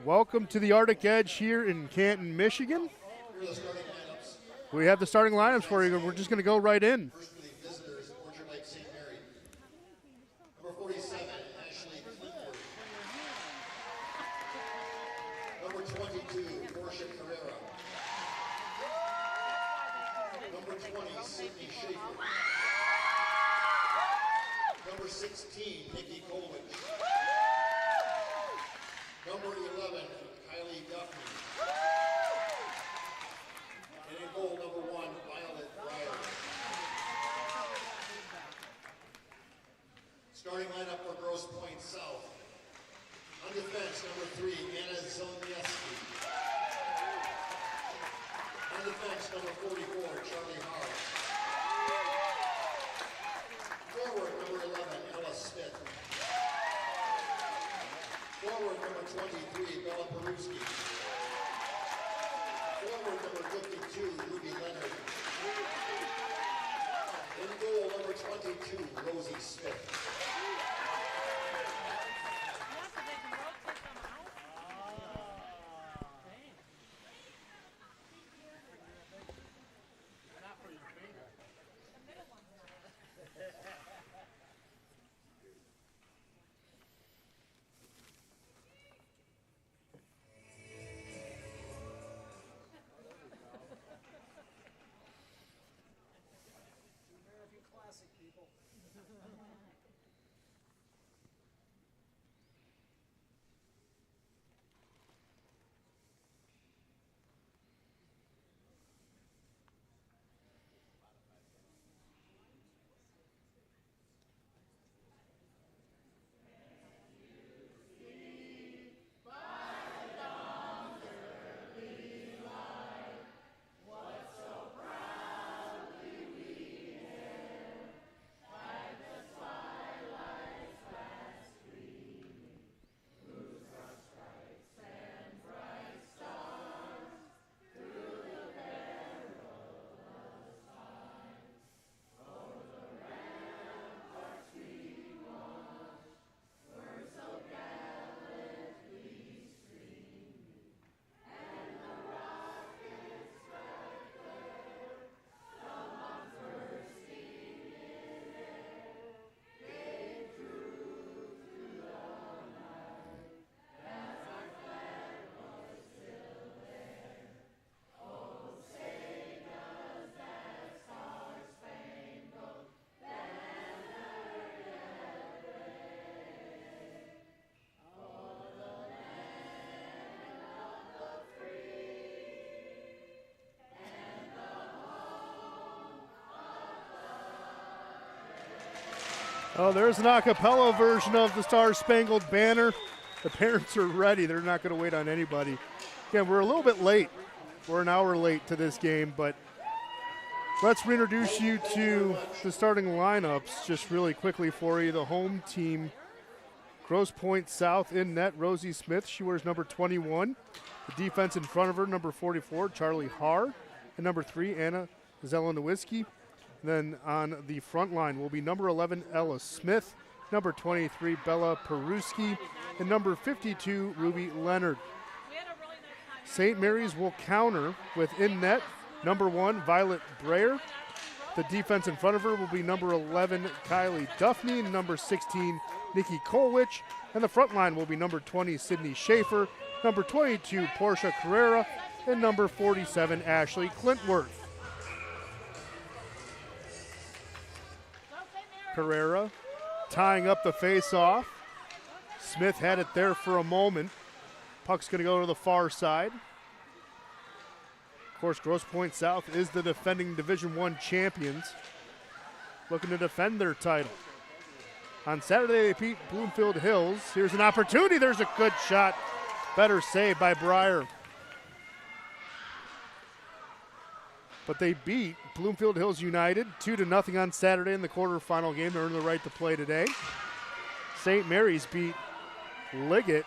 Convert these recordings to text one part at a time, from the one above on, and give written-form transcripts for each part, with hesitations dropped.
Welcome to the Arctic Edge here in Canton, Michigan. We have the starting lineups for you. We're just going to go right in. First for the visitors, Orchard Lake St. Mary. Number 47, Ashley Clifford. Number 22, Portia Carrera. Number 20, Sydney Schaefer. Number 16, Nikki Coleridge. Number 11, Kylie Duffy. And in goal, number 1, Violet Breyer. Starting lineup for Grosse Pointe South. On defense, number 3, Anna Zelnieski. On defense, number 44, Charlie Hart. Forward, number 11, Ella Smith. Forward, number 23, Bella Peruski. Forward, number 52, Ruby Leonard. In goal, number 22, Rosie Smith. Oh, there's an a cappella version of the Star Spangled Banner. The parents are ready. They're not going to wait on anybody. Again, we're a little bit late. We're an hour late to this game, but let's reintroduce you to the starting lineups just really quickly for you. The home team, Grosse Pointe South in net, Rosie Smith. She wears number 21. The defense in front of her, number 44, Charlie Haar. And number 3, Anna Zelenowiski. Then on the front line will be number 11, Ella Smith, number 23, Bella Peruski, and number 52, Ruby Leonard. St. Mary's will counter with in net, number 1, Violet Breyer. The defense in front of her will be number 11, Kylie Duffney, and number 16, Nikki Kolwich. And the front line will be number 20, Sydney Schaefer, number 22, Portia Carrera, and number 47, Ashley Clintworth. Carrera tying up the face-off. Smith had it there for a moment. Puck's going to go to the far side. Of course, Grosse Pointe South is the defending Division I champions, looking to defend their title. On Saturday, they beat Bloomfield Hills. Here's an opportunity. There's a good shot. Better save by Breyer. But they beat Bloomfield Hills United 2-0 on Saturday in the quarterfinal game. They earned the right to play today. St. Mary's beat Liggett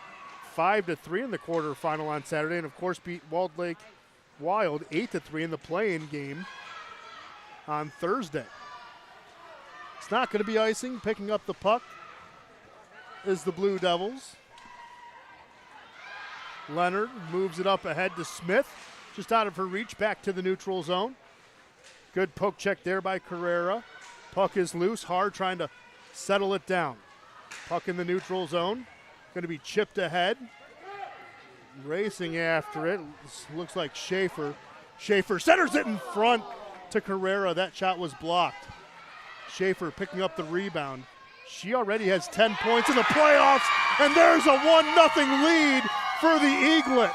5-3 in the quarterfinal on Saturday, and of course beat Walled Lake Wild 8-3 in the play-in game on Thursday. It's not going to be icing. Picking up the puck is the Blue Devils. Leonard moves it up ahead to Smith. Just out of her reach, back to the neutral zone. Good poke check there by Carrera. Puck is loose, hard trying to settle it down. Puck in the neutral zone. Going to be chipped ahead. Racing after it. This looks like Schaefer. Schaefer centers it in front to Carrera. That shot was blocked. Schaefer picking up the rebound. She already has 10 points in the playoffs, and there's a 1-0 lead for the Eaglets.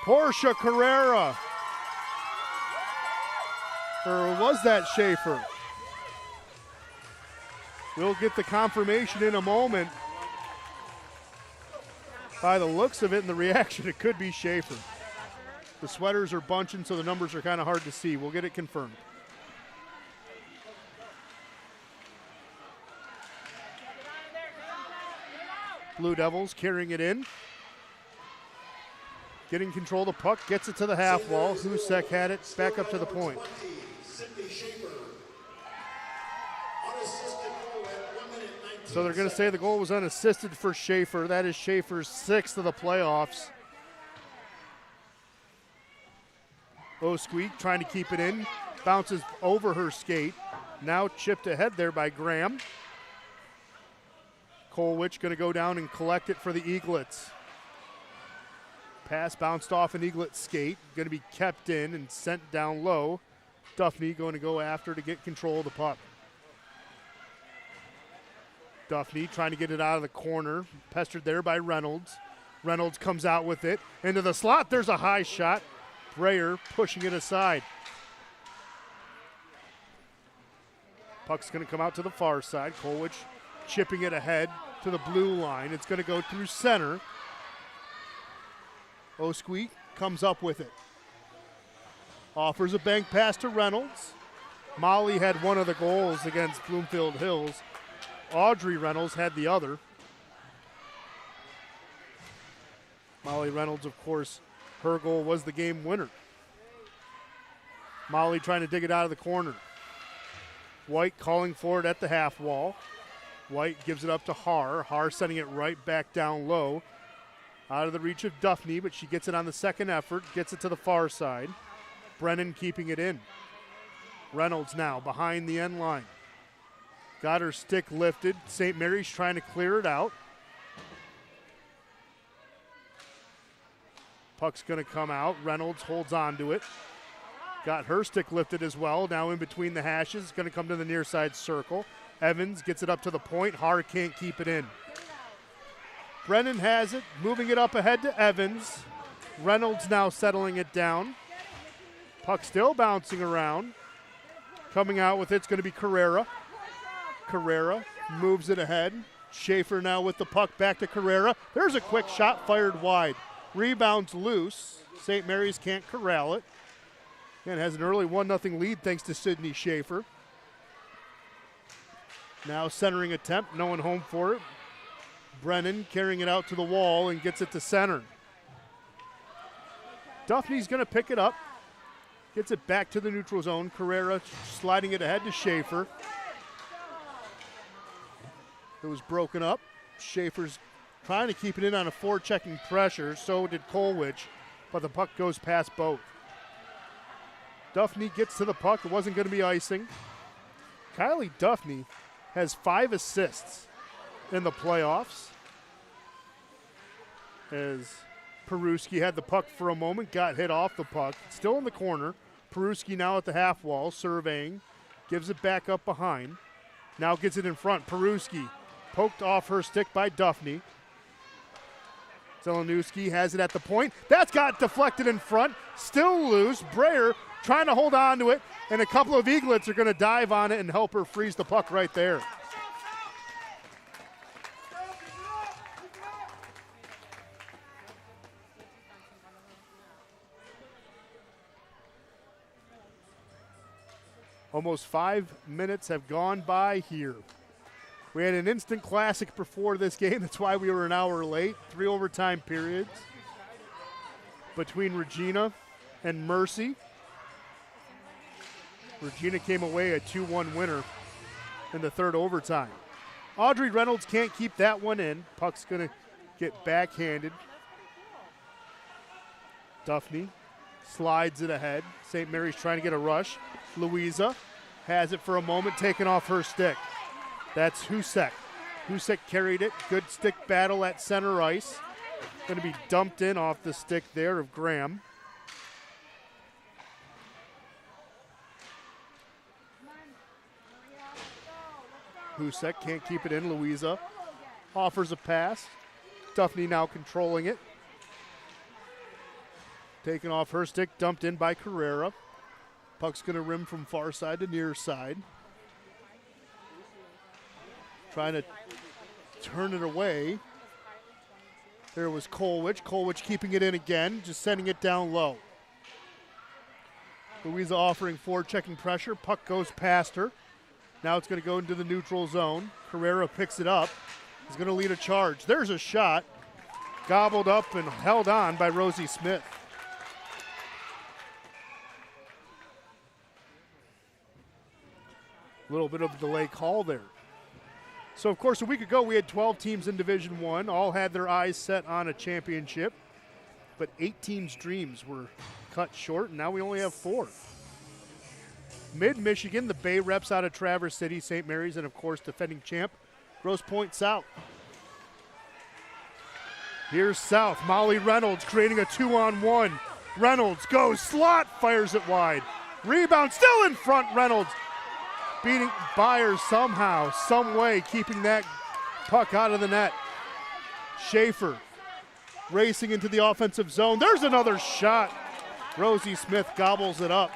Portia Carrera. Or was that Schaefer? We'll get the confirmation in a moment. By the looks of it and the reaction, it could be Schaefer. The sweaters are bunching, so the numbers are kind of hard to see. We'll get it confirmed. Blue Devils carrying it in. Getting control of the puck, gets it to the half wall. Husek had it, back up to the point. So they're going to say the goal was unassisted for Schaefer. That is Schaefer's 6th of the playoffs. Osqueak trying to keep it in. Bounces over her skate. Now chipped ahead there by Graham. Kolwich going to go down and collect it for the Eaglets. Pass bounced off an Eaglet skate. Going to be kept in and sent down low. Duffney going to go after to get control of the puck. Duffney trying to get it out of the corner. Pestered there by Reynolds. Reynolds comes out with it. Into the slot. There's a high shot. Breyer pushing it aside. Puck's going to come out to the far side. Kolwich chipping it ahead to the blue line. It's going to go through center. Osqueak comes up with it. Offers a bank pass to Reynolds. Molly had one of the goals against Bloomfield Hills. Audrey Reynolds had the other. Molly Reynolds, of course, her goal was the game winner. Molly trying to dig it out of the corner. White calling for it at the half wall. White gives it up to Har. Har sending it right back down low. Out of the reach of Duffney, but she gets it on the second effort. Gets it to the far side. Brennan keeping it in. Reynolds now behind the end line. Got her stick lifted. St. Mary's trying to clear it out. Puck's going to come out. Reynolds holds on to it. Got her stick lifted as well. Now in between the hashes. Going to come to the near side circle. Evans gets it up to the point. Har can't keep it in. Brennan has it. Moving it up ahead to Evans. Reynolds now settling it down. Puck still bouncing around. Coming out with it's going to be Carrera. Carrera moves it ahead. Schaefer now with the puck back to Carrera. There's a quick shot fired wide. Rebounds loose. St. Mary's can't corral it. And has an early 1-0 lead thanks to Sydney Schaefer. Now centering attempt, no one home for it. Brennan carrying it out to the wall and gets it to center. Duffney's going to pick it up. Gets it back to the neutral zone. Carrera sliding it ahead to Schaefer. It was broken up. Schaefer's trying to keep it in on a forechecking pressure. So did Kolwich, but the puck goes past both. Duffney gets to the puck. It wasn't going to be icing. Kylie Duffney has 5 assists in the playoffs. As Peruski had the puck for a moment, got hit off the puck. Still in the corner. Peruski now at the half wall, surveying. Gives it back up behind. Now gets it in front. Peruski poked off her stick by Duffney. Zelenowski has it at the point. That's got deflected in front. Still loose. Breyer trying to hold on to it, and a couple of Eaglets are going to dive on it and help her freeze the puck right there. Almost 5 minutes have gone by here. We had an instant classic before this game. That's why we were an hour late. 3 overtime periods between Regina and Mercy. Regina came away a 2-1 winner in the third overtime. Audrey Reynolds can't keep that one in. Puck's going to get backhanded. Duffney slides it ahead. St. Mary's trying to get a rush. Louisa has it for a moment, taken off her stick. That's Husek. Husek carried it. Good stick battle at center ice. Going to be dumped in off the stick there of Graham. Husek can't keep it in. Louisa offers a pass. Duffney now controlling it. Taken off her stick, dumped in by Carrera. Puck's going to rim from far side to near side. Trying to turn it away. There was Kolwich. Kolwich keeping it in again, just sending it down low. Louisa offering forward, checking pressure. Puck goes past her. Now it's going to go into the neutral zone. Carrera picks it up. He's going to lead a charge. There's a shot. Gobbled up and held on by Rosie Smith. A little bit of a delay call there. So, of course, a week ago we had 12 teams in Division I. All had their eyes set on a championship. But 8 teams' dreams were cut short, and now we only have 4. Mid-Michigan, the Bay Reps out of Traverse City, St. Mary's, and, of course, defending champ, Grosse Pointe South. Here's South. Molly Reynolds creating a 2-on-1. Reynolds goes, slot, fires it wide. Rebound, still in front, Reynolds. Beating Byers somehow, some way, keeping that puck out of the net. Schaefer racing into the offensive zone. There's another shot. Rosie Smith gobbles it up.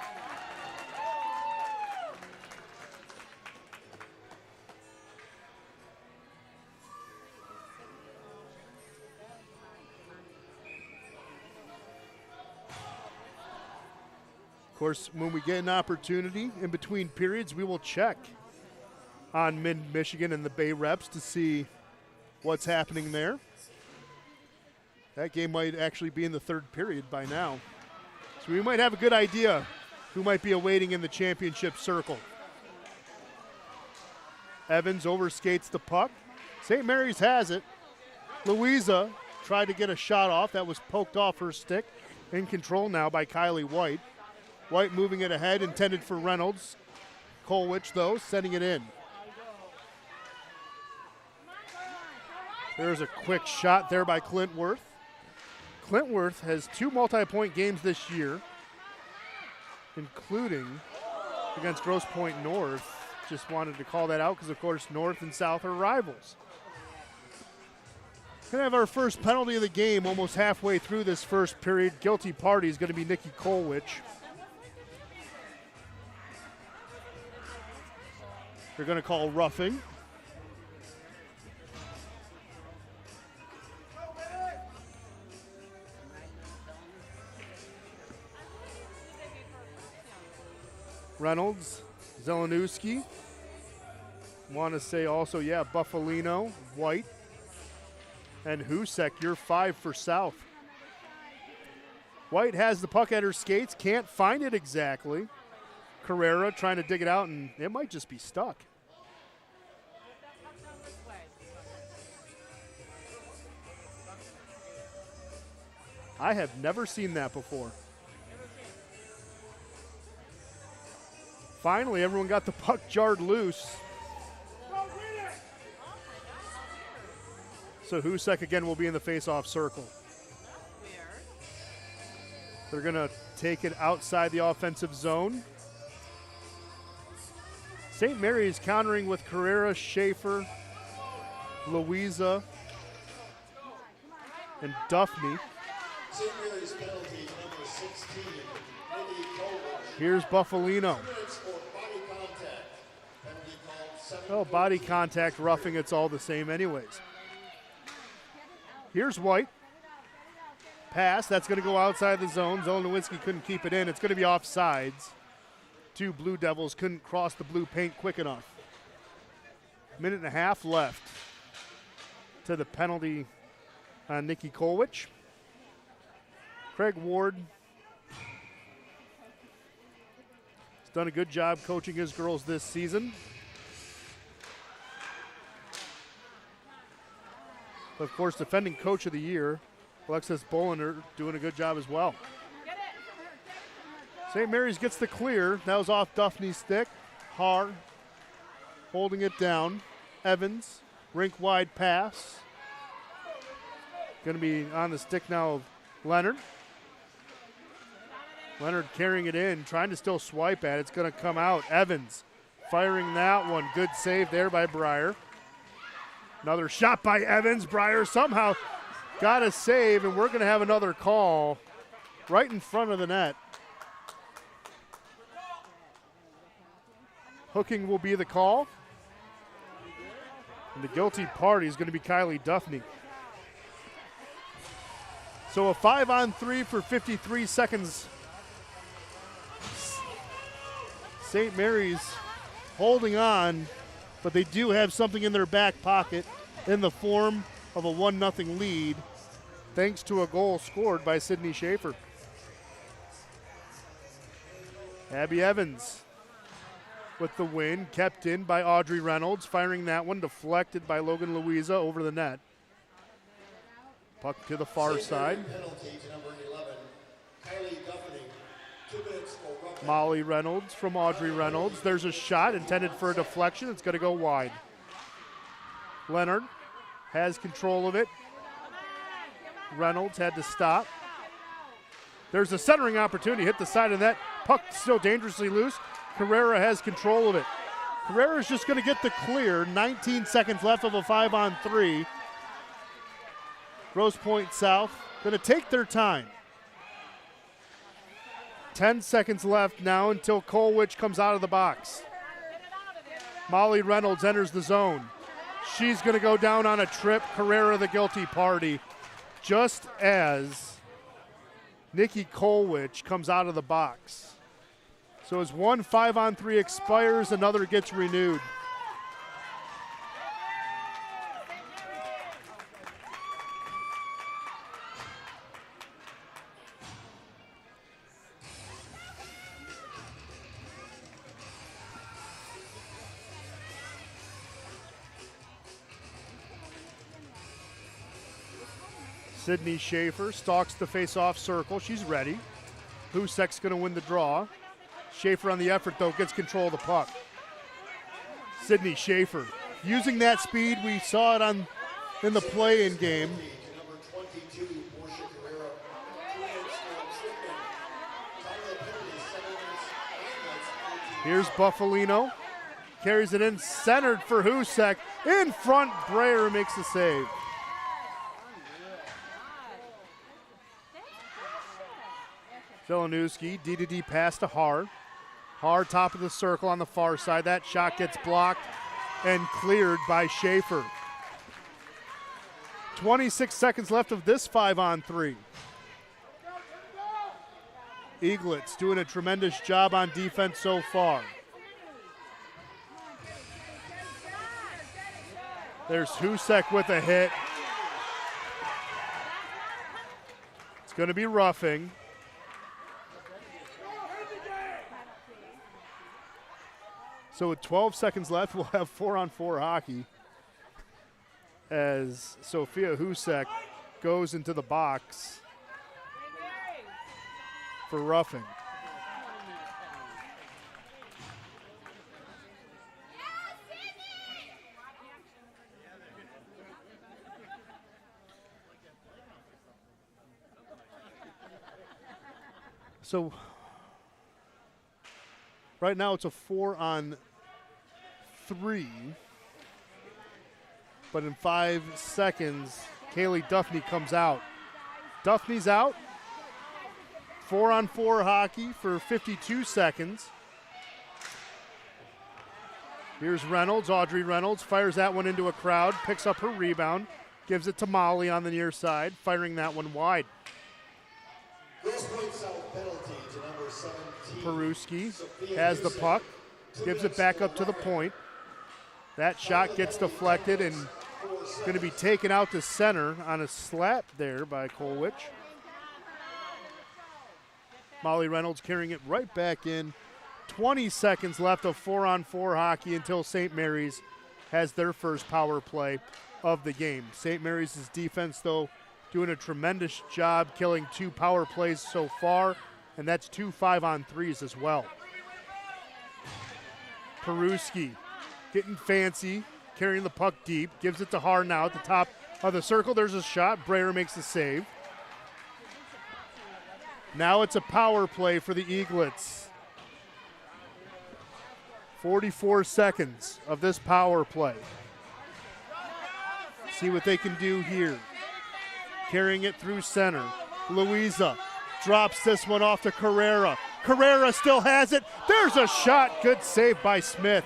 Of course, when we get an opportunity in between periods, we will check on Mid-Michigan and the Bay Reps to see what's happening there. That game might actually be in the 3rd period by now. So we might have a good idea who might be awaiting in the championship circle. Evans overskates the puck. St. Mary's has it. Louisa tried to get a shot off. That was poked off her stick. In control now by Kylie White. White moving it ahead, intended for Reynolds. Kolwich, though, sending it in. There's a quick shot there by Clintworth. Clintworth has 2 multi-point games this year, including against Grosse Pointe North. Just wanted to call that out because, of course, North and South are rivals. Going to have our first penalty of the game almost halfway through this first period. Guilty party is going to be Nikki Kolwich. They're going to call roughing. Reynolds, Zelenowski. Want to say also, Buffalino, White, and Husek. You're 5 for South. White has the puck at her skates, can't find it exactly. Carrera trying to dig it out, and it might just be stuck. I have never seen that before. Finally, everyone got the puck jarred loose. So Husek again will be in the face-off circle. They're going to take it outside the offensive zone. St. Mary's countering with Carrera, Schaefer, Louisa, and Duffney. St. Mary's penalty number 16. Here's Buffalino. Oh, body contact, roughing, it's all the same anyways. Here's White. Pass, that's going to go outside the zone. Zelenowski couldn't keep it in. It's going to be offsides. 2 Blue Devils couldn't cross the blue paint quick enough. 1.5 minutes left to the penalty on Nikki Kolwich. Craig Ward has done a good job coaching his girls this season. Of course, defending coach of the year, Alexis Bollinger, doing a good job as well. St. Mary's gets the clear. That was off Duffney's stick. Haar holding it down. Evans, rink wide pass. Going to be on the stick now of Leonard. Leonard carrying it in, trying to still swipe at it. It's going to come out. Evans firing that one. Good save there by Breyer. Another shot by Evans. Breyer somehow got a save, and we're going to have another call right in front of the net. Hooking will be the call. And the guilty party is going to be Kylie Duffney. So a 5-on-3 for 53 seconds. St. Mary's holding on, but they do have something in their back pocket in the form of a 1-0 lead, thanks to a goal scored by Sydney Schaefer. Abby Evans with the win, kept in by Audrey Reynolds, firing that one, deflected by Logan Louisa over the net. Puck to the far side. Penalty to number 11, Kylie Duffney. 2 minutes for roughing. Molly Reynolds from Audrey Reynolds. There's a shot intended for a deflection. It's going to go wide. Leonard has control of it. Reynolds had to stop. There's a centering opportunity. Hit the side of that. Puck still dangerously loose. Carrera has control of it. Carrera's just going to get the clear. 19 seconds left of a 5-on-3. Grosse Pointe South going to take their time. 10 seconds left now until Colwich comes out of the box. Molly Reynolds enters the zone. She's going to go down on a trip. Carrera the guilty party. Just as Nikki Colwich comes out of the box. So as one 5-on-3 expires, another gets renewed. Sydney Schaefer stalks the face-off circle. She's ready. Husek's going to win the draw. Schaefer on the effort, though, gets control of the puck. Sydney Schaefer using that speed. We saw it in the play-in game. Number 22, Portia Carrera. 2 minutes for tripping. Time of the penalty, 7 minutes, 9 minutes, 14. Here's Buffalino. Carries it in, centered for Husek. In front, Breyer makes the save. Filanowski, D-to-D pass to Haar. Haar top of the circle on the far side. That shot gets blocked and cleared by Schaefer. 26 seconds left of this 5-on-3. Eaglets doing a tremendous job on defense so far. There's Husek with a hit. It's going to be roughing. So with 12 seconds left, we'll have 4-on-4 hockey as Sophia Husek goes into the box for roughing. So right now it's a 4-on-3, but in 5 seconds, Kaylee Duffney comes out. Duffney's out. 4-on-4 hockey for 52 seconds. Here's Reynolds, Audrey Reynolds, fires that one into a crowd, picks up her rebound, gives it to Molly on the near side, firing that one wide. Grosse Pointe South penalty to number 17. Peruski has the puck, gives it back up to the point. That shot gets deflected and going to be taken out to center on a slap there by Colwich. Molly Reynolds carrying it right back in. 20 seconds left of 4-on-4 hockey until St. Mary's has their first power play of the game. St. Mary's' defense, though, doing a tremendous job killing 2 power plays so far, and that's 2 5-on-3s as well. Peruski getting fancy, carrying the puck deep, gives it to Har now at the top of the circle. There's a shot. Breyer makes the save. Now it's a power play for the Eaglets. 44 seconds of this power play. See what they can do here. Carrying it through center. Louisa drops this one off to Carrera. Carrera still has it. There's a shot. Good save by Smith.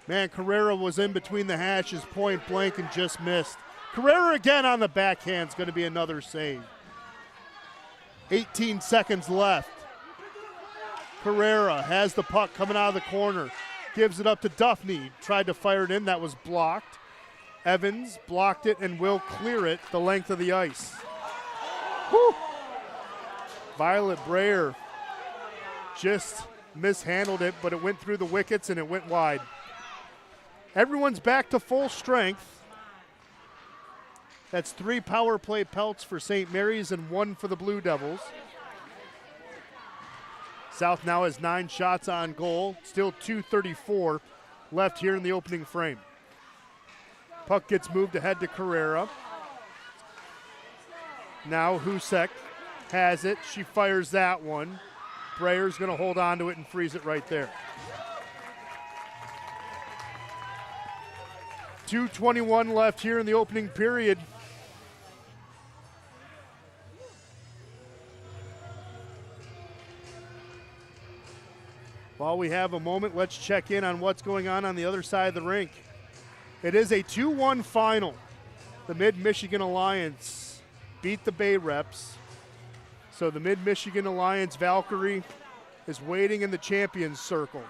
Man, Carrera was in between the hashes, point blank, and just missed. Carrera again on the backhand is going to be another save. 18 seconds left. Carrera has the puck coming out of the corner. Gives it up to Duffney. Tried to fire it in. That was blocked. Evans blocked it and will clear it the length of the ice. Whew. Violet Breyer just mishandled it, but it went through the wickets and it went wide. Everyone's back to full strength. That's 3 power play pelts for St. Mary's and 1 for the Blue Devils. South now has 9 shots on goal. Still 2:34 left here in the opening frame. Puck gets moved ahead to Carrera. Now Husek has it. She fires that one. Breyer's going to hold on to it and freeze it right there. 2:21 left here in the opening period. While we have a moment, let's check in on what's going on the other side of the rink. It is a 2-1 final. The Mid-Michigan Alliance beat the Bay Reps. So the Mid-Michigan Alliance Valkyrie is waiting in the champions circle.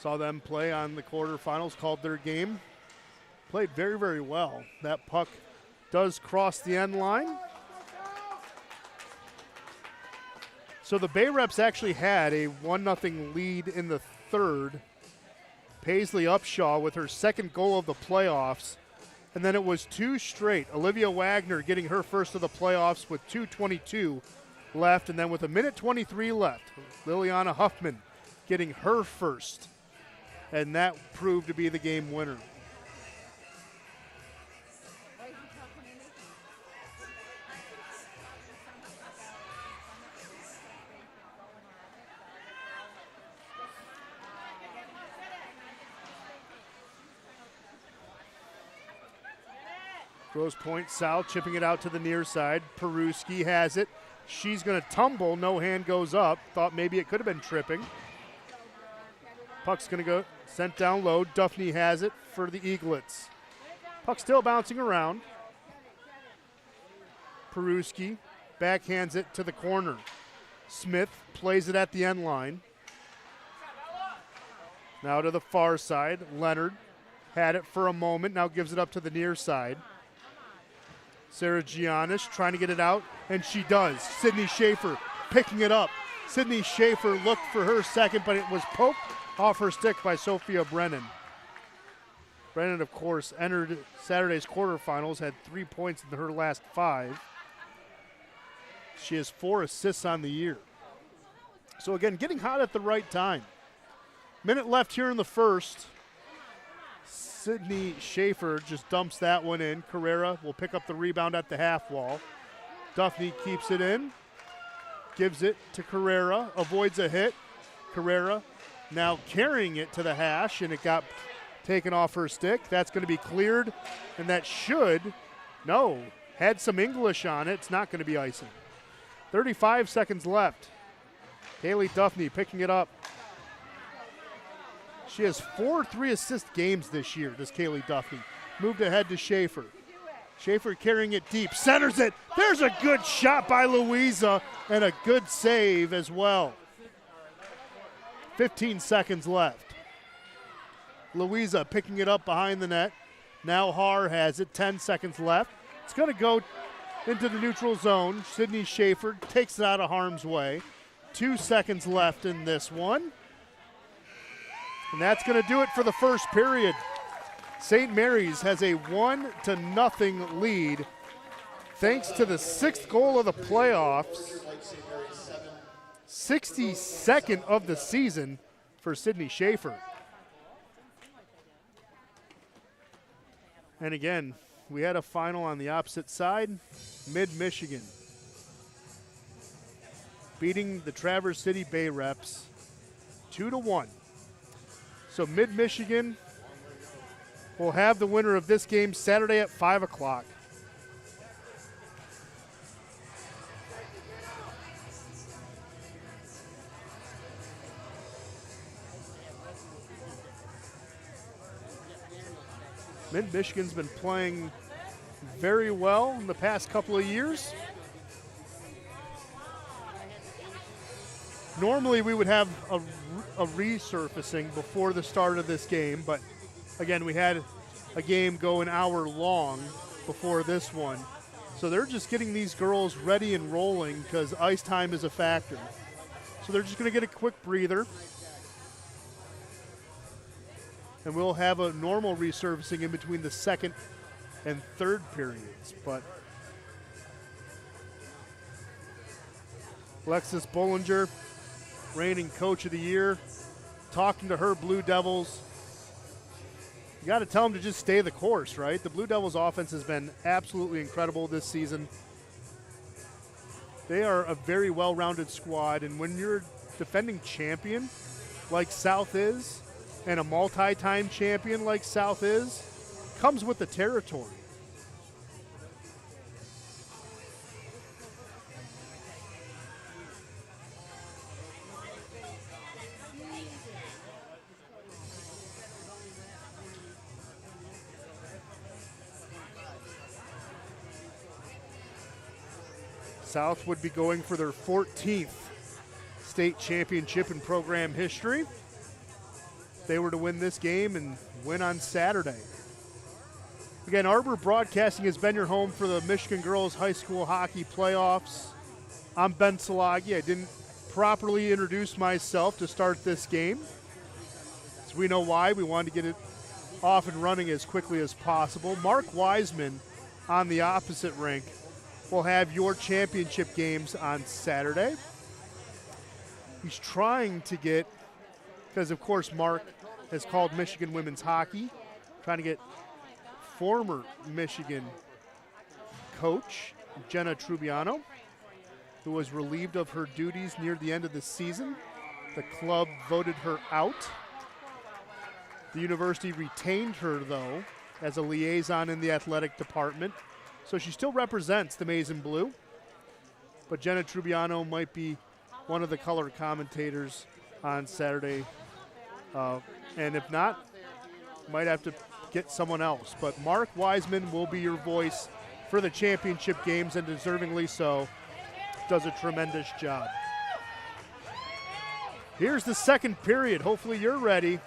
Saw them play on the quarterfinals, called their game. Played very, very well. That puck does cross the end line. So the Bay Reps actually had a 1-0 lead in the third. Paisley Upshaw with her second goal of the playoffs. And then it was 2 straight. Olivia Wagner getting her first of the playoffs with 2:22 left. And then with 1:23 left, Liliana Huffman getting her first. And that proved to be the game winner. Grosse Pointe South chipping it out to the near side. Peruski has it. She's going to tumble. No hand goes up. Thought maybe it could have been tripping. Puck's going to go sent down low. Duffney has it for the Eaglets. Puck still bouncing around. Peruski backhands it to the corner. Smith plays it at the end line. Now to the far side. Leonard had it for a moment. Now gives it up to the near side. Sarah Giannis trying to get it out, and she does. Sydney Schaefer picking it up. Sydney Schaefer looked for her second, but it was poked off her stick by Sophia Brennan. Brennan, of course, entered Saturday's quarterfinals, had 3 points in her last 5. She has 4 assists on the year. So again, getting hot at the right time. Minute left here in the first. Sydney Schaefer just dumps that one in. Carrera will pick up the rebound at the half wall. Duffney keeps it in. Gives it to Carrera. Avoids a hit. Carrera now carrying it to the hash, and it got taken off her stick. That's going to be cleared, and that had some English on it. It's not going to be icing. 35 seconds left. Kaylee Duffney picking it up. She has 4 3-assist games this year, this Kaylee Duffney. Moved ahead to Schaefer. Schaefer carrying it deep, centers it. There's a good shot by Louisa and a good save as well. 15 seconds left. Louisa picking it up behind the net. Now Har has it, 10 seconds left. It's going to go into the neutral zone. Sydney Schaefer takes it out of harm's way. 2 seconds left in this one. And that's going to do it for the first period. St. Mary's has a 1-0 lead thanks to the 6th goal of the playoffs. 62nd of the season for Sydney Schaefer. And again, we had a final on the opposite side, Mid-Michigan, beating the Traverse City Bay Reps 2-1. So Mid-Michigan will have the winner of this game Saturday at 5 o'clock. Mid-Michigan's been playing very well in the past couple of years. Normally we would have a resurfacing before the start of this game, but again, we had a game go an hour long before this one. So they're just getting these girls ready and rolling because ice time is a factor. So they're just going to get a quick breather. And we'll have a normal resurfacing in between the second and third periods. But Alexis Bollinger, reigning coach of the year, talking to her Blue Devils. You got to tell them to just stay the course, right? The Blue Devils offense has been absolutely incredible this season. They are a very well-rounded squad, and when you're defending champion like South is, and a multi-time champion like South is, comes with the territory. South would be going for their 14th state championship in program history. They were to win this game and win on Saturday. Again, Arbor Broadcasting has been your home for the Michigan Girls High School Hockey Playoffs. I'm Ben Salagi. I didn't properly introduce myself to start this game. So we know why. We wanted to get it off and running as quickly as possible. Mark Wiseman on the opposite rink will have your championship games on Saturday. He's trying to get, because of course Mark has called Michigan women's hockey, trying to get former Michigan coach Jenna Trubiano, who was relieved of her duties near the end of the season. The club voted her out. The university retained her, though, as a liaison in the athletic department, so she still represents the Maize and Blue. But Jenna Trubiano might be one of the color commentators on Saturday. And if not, might have to get someone else. But Mark Wiseman will be your voice for the championship games, and deservingly so. Does a tremendous job. Here's the second period. Hopefully you're ready.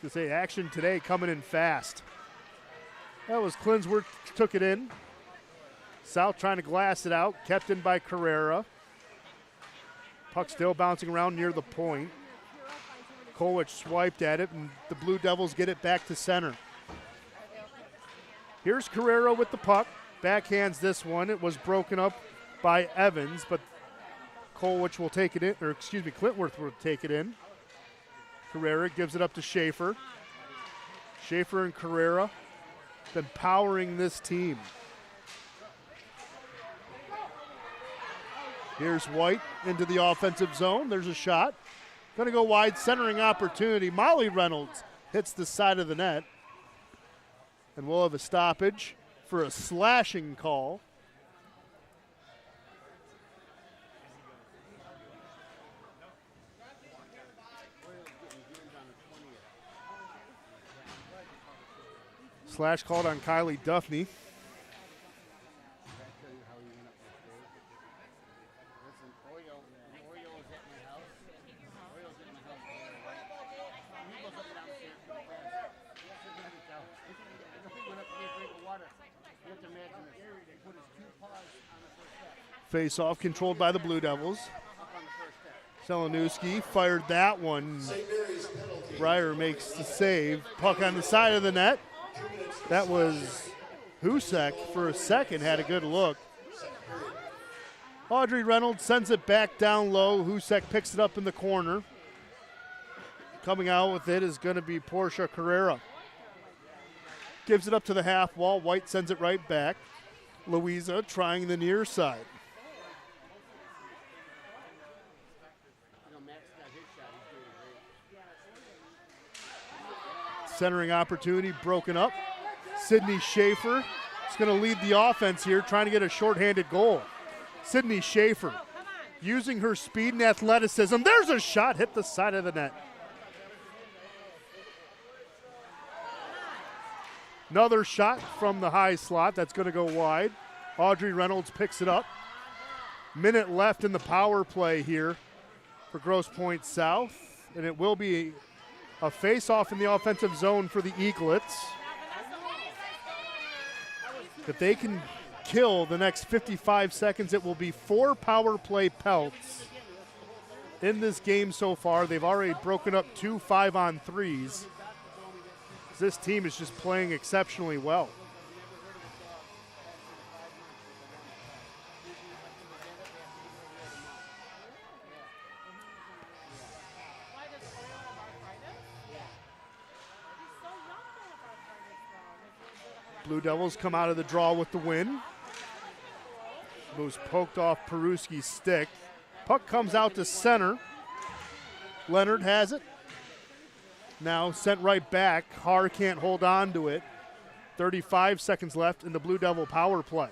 To say action today coming in fast. That was Clinsworth, took it in. South trying to glass it out, kept in by Carrera. Puck still bouncing around near the point. Kolwich swiped at it, and the Blue Devils get it back to center. Here's Carrera with the puck. Backhands this one. It was broken up by Evans, but Kolwich will take it in, or excuse me, Clintworth will take it in. Carrera gives it up to Schaefer. Schaefer and Carrera been powering this team. Here's White into the offensive zone. There's a shot. Going to go wide, centering opportunity. Molly Reynolds hits the side of the net. And we'll have a stoppage for a slashing call. Slash called on Kylie Duffney. Face-off controlled by the Blue Devils. Selenowski fired that one. St. Mary's penalty. Breyer makes the save. Puck on the side of the net. That was Husek for a second, had a good look. Audrey Reynolds sends it back down low. Husek picks it up in the corner. Coming out with it is going to be Portia Carrera. Gives it up to the half wall. White sends it right back. Louisa trying the near side. Centering opportunity broken up. Sydney Schaefer is going to lead the offense here, trying to get a shorthanded goal. Sydney Schaefer using her speed and athleticism. There's a shot, hit the side of the net. Another shot from the high slot that's going to go wide. Audrey Reynolds picks it up. Minute left in the power play here for Grosse Pointe South, and it will be a face-off in the offensive zone for the Eaglets. If they can kill the next 55 seconds, it will be 4 power play pelts in this game so far. They've already broken up 2 5-on-3s. This team is just playing exceptionally well. Blue Devils come out of the draw with the win. It was poked off Peruski's stick. Puck comes out to center. Leonard has it. Now sent right back. Haar can't hold on to it. 35 seconds left in the Blue Devil power play.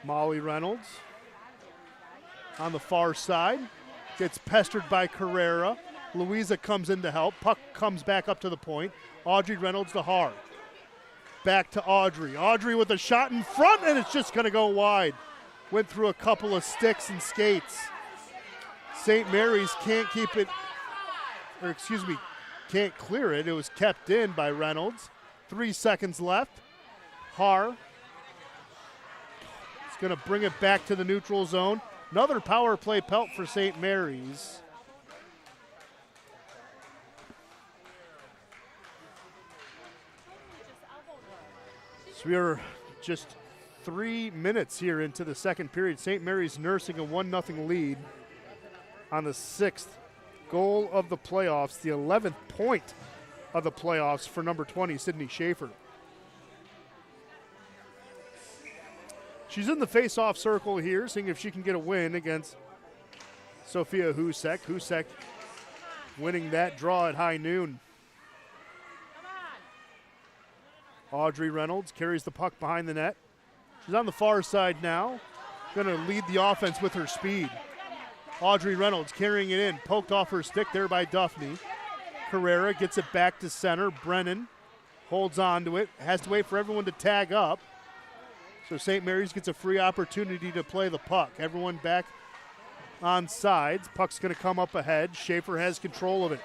Molly Reynolds on the far side. Gets pestered by Carrera. Louisa comes in to help. Puck comes back up to the point. Audrey Reynolds to Haar. Back to Audrey. Audrey with a shot in front, and it's just going to go wide. Went through a couple of sticks and skates. St. Mary's can't keep it, or excuse me, can't clear it. It was kept in by Reynolds. 3 seconds left. Haar is going to bring it back to the neutral zone. Another power play pelt for St. Mary's. So we are just 3 minutes here into the second period. St. Mary's nursing a 1-0 lead on the 6th goal of the playoffs, the 11th point of the playoffs for number 20, Sydney Schaefer. She's in the face-off circle here, seeing if she can get a win against Sophia Husek. Husek winning that draw at high noon. Audrey Reynolds carries the puck behind the net. She's on the far side now. Going to lead the offense with her speed. Audrey Reynolds carrying it in, poked off her stick there by Duffney. Carrera gets it back to center. Brennan holds on to it, has to wait for everyone to tag up. So St. Mary's gets a free opportunity to play the puck. Everyone back on sides. Puck's going to come up ahead. Schaefer has control of it.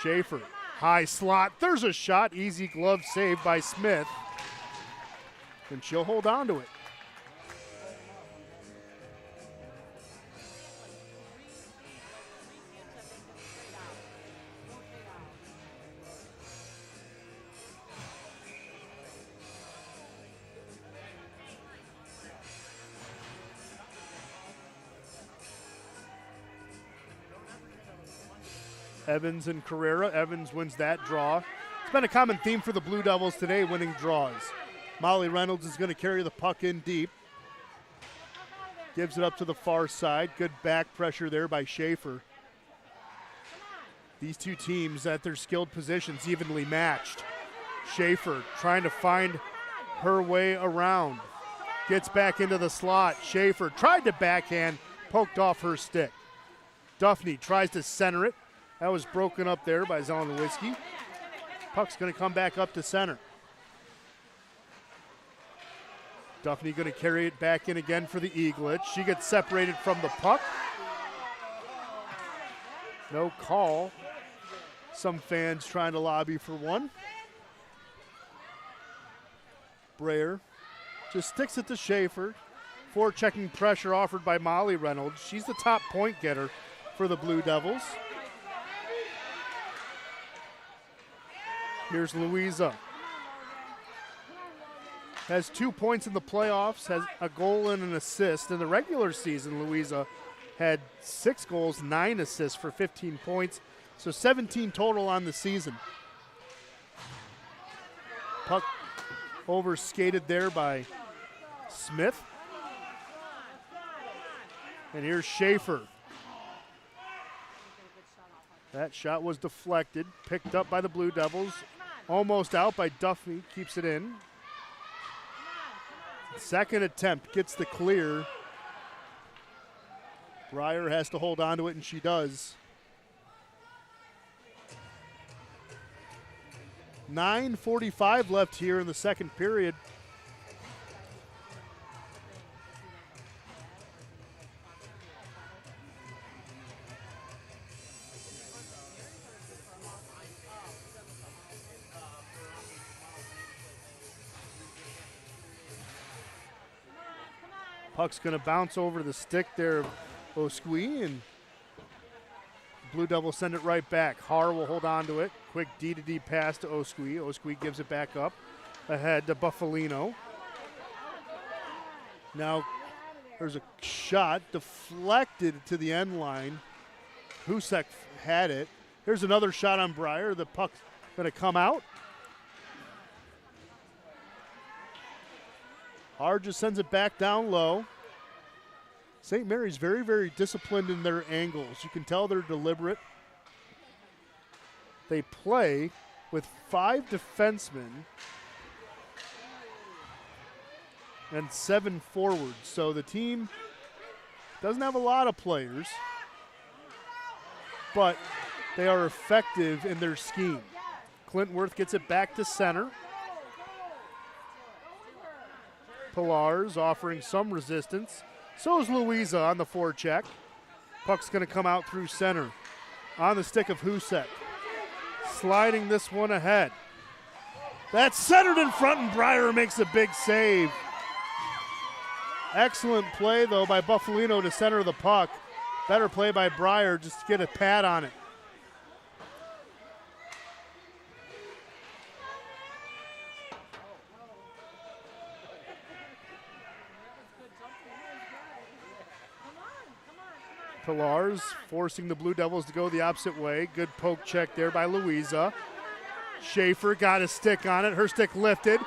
Schaefer, high slot. There's a shot. Easy glove save by Smith. And she'll hold on to it. Evans and Carrera. Evans wins that draw. It's been a common theme for the Blue Devils today, winning draws. Molly Reynolds is going to carry the puck in deep. Gives it up to the far side. Good back pressure there by Schaefer. These two teams at their skilled positions evenly matched. Schaefer trying to find her way around. Gets back into the slot. Schaefer tried to backhand, poked off her stick. Duffney tries to center it. That was broken up there by Zelenowiski. Puck's going to come back up to center. Duffney going to carry it back in again for the Eaglets. She gets separated from the puck. No call. Some fans trying to lobby for one. Brayer just sticks it to Schaefer. Forechecking pressure offered by Molly Reynolds. She's the top point getter for the Blue Devils. Here's Louisa. Has 2 points in the playoffs, has a goal and an assist. In the regular season, Louisa had 6 goals, 9 assists for 15 points, so 17 total on the season. Puck over skated there by Smith. And here's Schaefer. That shot was deflected, picked up by the Blue Devils. Almost out by Duffy, keeps it in. Second attempt, gets the clear. Breyer has to hold on to it, and she does. 9:45 left here in the second period. Puck's going to bounce over the stick there of Osqui, and Blue Devils send it right back. Har will hold on to it. Quick D-to-D pass to Osqui. Osqui gives it back up ahead to Buffalino. Now there's a shot deflected to the end line. Husek had it. Here's another shot on Breyer. The puck's going to come out. Har just sends it back down low. St. Mary's very, very disciplined in their angles. You can tell they're deliberate. They play with 5 defensemen and 7 forwards. So the team doesn't have a lot of players, but they are effective in their scheme. Clintworth gets it back to center. Pilars offering some resistance. So is Louisa on the forecheck. Puck's going to come out through center. On the stick of Husek. Sliding this one ahead. That's centered in front, and Breyer makes a big save. Excellent play, though, by Buffalino to center the puck. Better play by Breyer just to get a pad on it. Pilars forcing the Blue Devils to go the opposite way. Good poke check there by Louisa. Schaefer got a stick on it. Her stick lifted.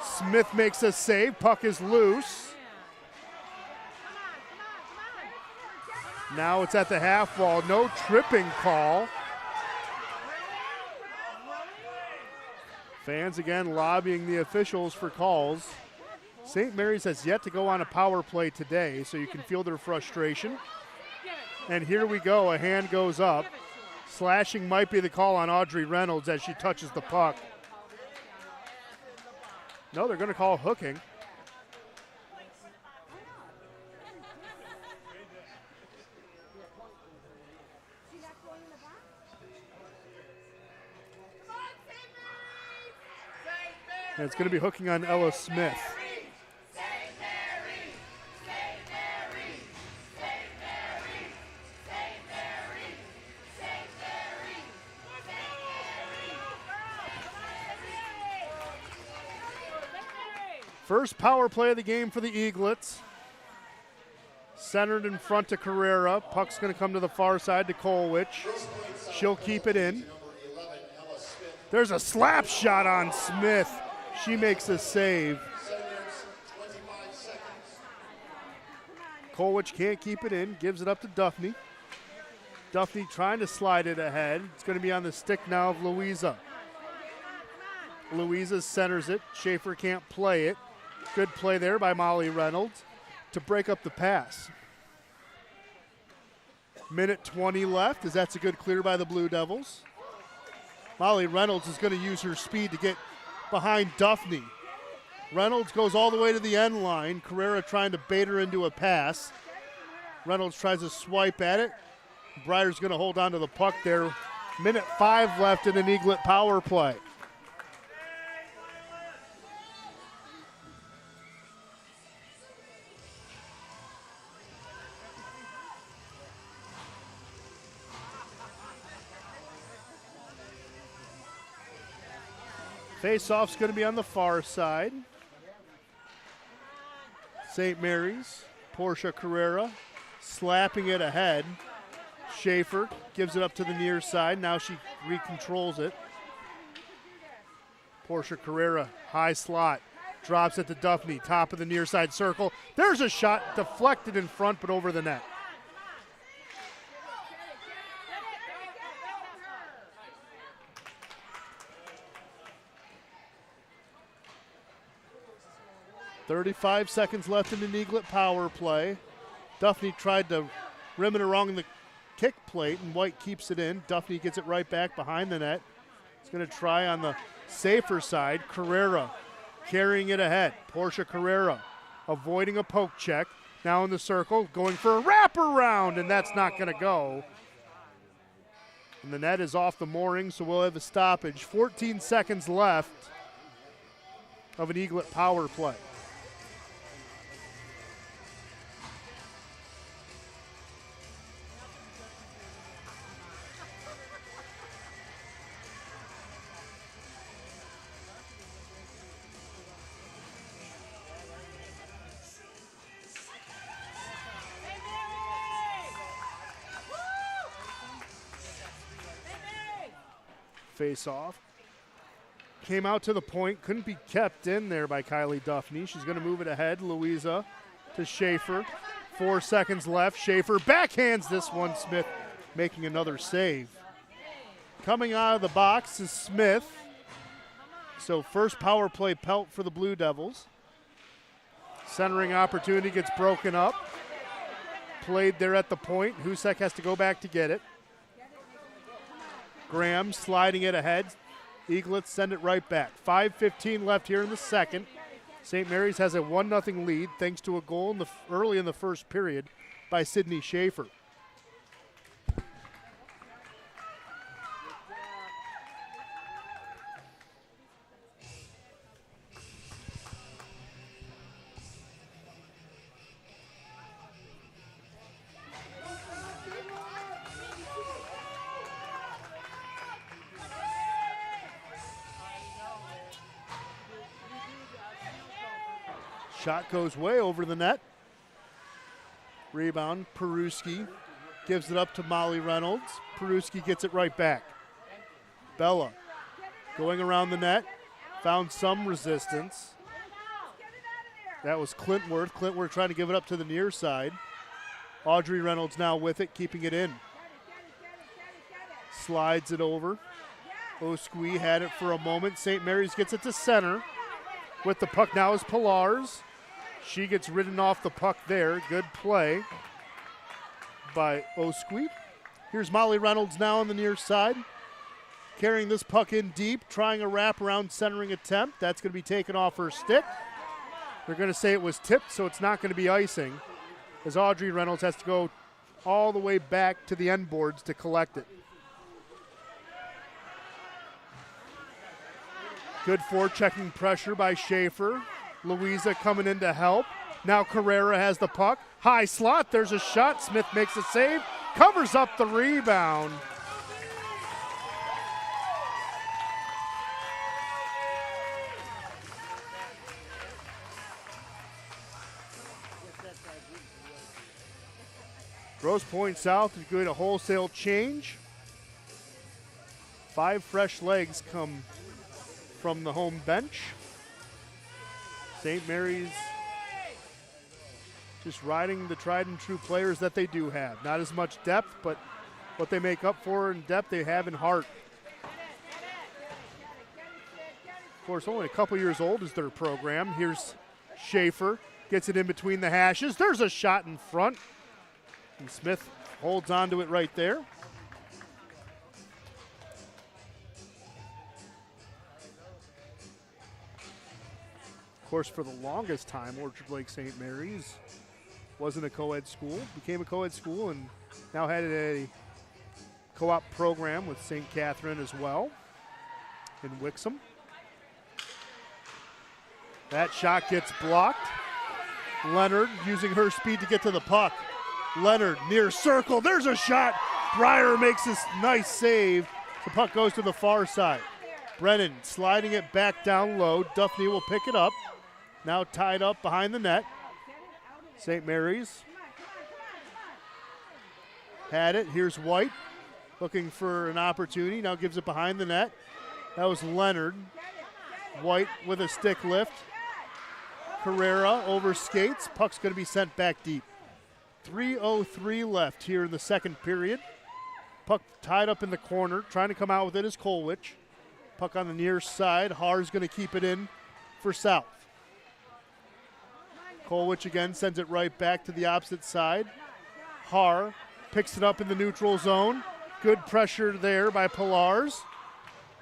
Smith makes a save. Puck is loose. Now it's at the half wall. No tripping call. Fans again lobbying the officials for calls. St. Mary's has yet to go on a power play today, so you can feel their frustration. And here we go, a hand goes up. Slashing might be the call on Audrey Reynolds as she touches the puck. No, they're going to call hooking. And it's going to be hooking on Ella Smith. First power play of the game for the Eaglets. Centered in front to Carrera. Puck's going to come to the far side to Kolwich. She'll keep it in. There's a slap shot on Smith. She makes a save. Kolwich can't keep it in. Gives it up to Duffney. Duffney trying to slide it ahead. It's going to be on the stick now of Louisa. Louisa centers it. Schaefer can't play it. Good play there by Molly Reynolds to break up the pass. Minute 20 left as that's a good clear by the Blue Devils. Molly Reynolds is going to use her speed to get behind Duffney. Reynolds goes all the way to the end line. Carrera trying to bait her into a pass. Reynolds tries to swipe at it. Breyer's going to hold on to the puck there. Minute 5 left in an Eaglet power play. Face-off's going to be on the far side. St. Mary's, Portia Carrera slapping it ahead. Schaefer gives it up to the near side. Now she recontrols it. Portia Carrera, high slot, drops it to Duffney, top of the near side circle. There's a shot deflected in front, but over the net. .35 seconds left in the Neaglet power play. Duffney tried to rim it along the kick plate, and White keeps it in. Duffney gets it right back behind the net. He's going to try on the safer side. Carrera carrying it ahead. Portia Carrera avoiding a poke check. Now in the circle, going for a wraparound, and that's not going to go. And the net is off the mooring, so we'll have a stoppage. 14 seconds left of an Eaglet power play. Face off. Came out to the point, couldn't be kept in there by Kylie Duffney. She's going to move it ahead. Louisa to Schaefer. 4 seconds left. Schaefer backhands this one. Smith making another save. Coming out of the box is Smith. So first power play pelt for the Blue Devils. Centering opportunity gets broken up. Played there at the point. Husek has to go back to get it. Graham sliding it ahead. Eaglets send it right back. 5:15 left here in the second. St. Mary's has a 1-0 lead thanks to a goal early in the first period by Sydney Schaefer. Shot goes way over the net. Rebound, Peruski gives it up to Molly Reynolds. Peruski gets it right back. Bella going around the net, found some resistance. That was Clintworth. Clintworth trying to give it up to the near side. Audrey Reynolds now with it, keeping it in. Slides it over. Osqui had it for a moment. St. Mary's gets it to center. With the puck now is Pilars. She gets ridden off the puck there. Good play by Osqui. Here's Molly Reynolds now on the near side. Carrying this puck in deep, trying a wraparound centering attempt. That's going to be taken off her stick. They're going to say it was tipped, so it's not going to be icing, as Audrey Reynolds has to go all the way back to the end boards to collect it. Good forechecking pressure by Schaefer. Louisa coming in to help. Now Carrera has the puck. High slot, there's a shot. Smith makes a save, covers up the rebound. Grosse points out is going to wholesale change. 5 fresh legs come from the home bench. St. Mary's just riding the tried and true players that they do have. Not as much depth, but what they make up for in depth they have in heart. Of course, only a couple years old is their program. Here's Schaefer, gets it in between the hashes. There's a shot in front, and Smith holds on to it right there. Of course, for the longest time, Orchard Lake St. Mary's wasn't a co-ed school, became a co-ed school, and now had a co-op program with St. Catherine as well in Wixom. That shot gets blocked. Leonard using her speed to get to the puck. Leonard near circle, there's a shot. Breyer makes this nice save. The puck goes to the far side. Brennan sliding it back down low. Duffney will pick it up. Now tied up behind the net. St. Mary's had it. Here's White looking for an opportunity. Now gives it behind the net. That was Leonard. White with a stick lift. Carrera over skates. Puck's going to be sent back deep. 3:03 left here in the second period. Puck tied up in the corner. Trying to come out with it is Kolwich. Puck on the near side. Haar's going to keep it in for South. Kolwich again sends it right back to the opposite side. Haar picks it up in the neutral zone. Good pressure there by Pilars.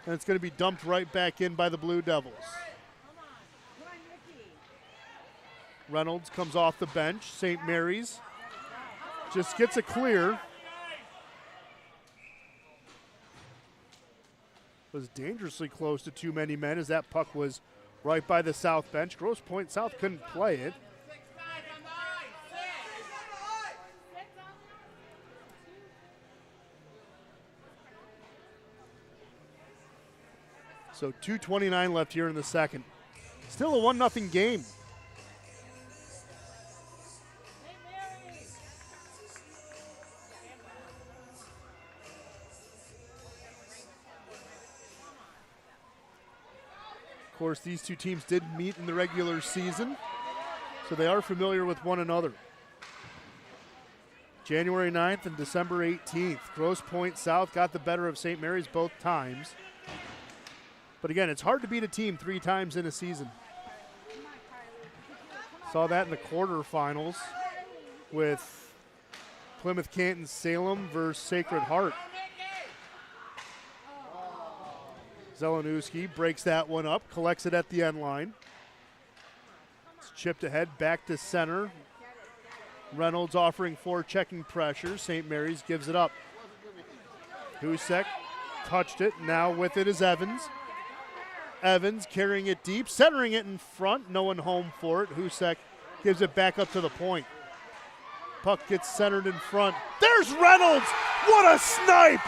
And it's going to be dumped right back in by the Blue Devils. Reynolds comes off the bench. St. Mary's just gets a clear. Was dangerously close to too many men as that puck was right by the South bench. Grosse Pointe South couldn't play it. So 2:29 left here in the second. Still a 1-0 game. Of course, these two teams did meet in the regular season, so they are familiar with one another. January 9th and December 18th. Grosse Pointe South got the better of St. Mary's both times. But again, it's hard to beat a team 3 times in a season. Saw that in the quarterfinals with Plymouth Canton Salem versus Sacred Heart. Zelenowski breaks that one up, collects it at the end line. It's chipped ahead, back to center. Reynolds offering checking pressure. St. Mary's gives it up. Husek touched it. Now with it is Evans. Evans carrying it deep, centering it in front. No one home for it. Husek gives it back up to the point. Puck gets centered in front. There's Reynolds! What a snipe!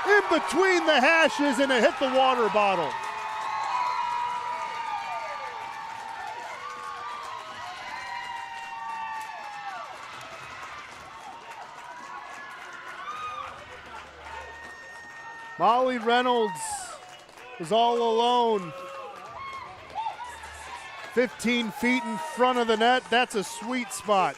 In between the hashes, and it hit the water bottle. Molly Reynolds was all alone. 15 feet in front of the net. That's a sweet spot.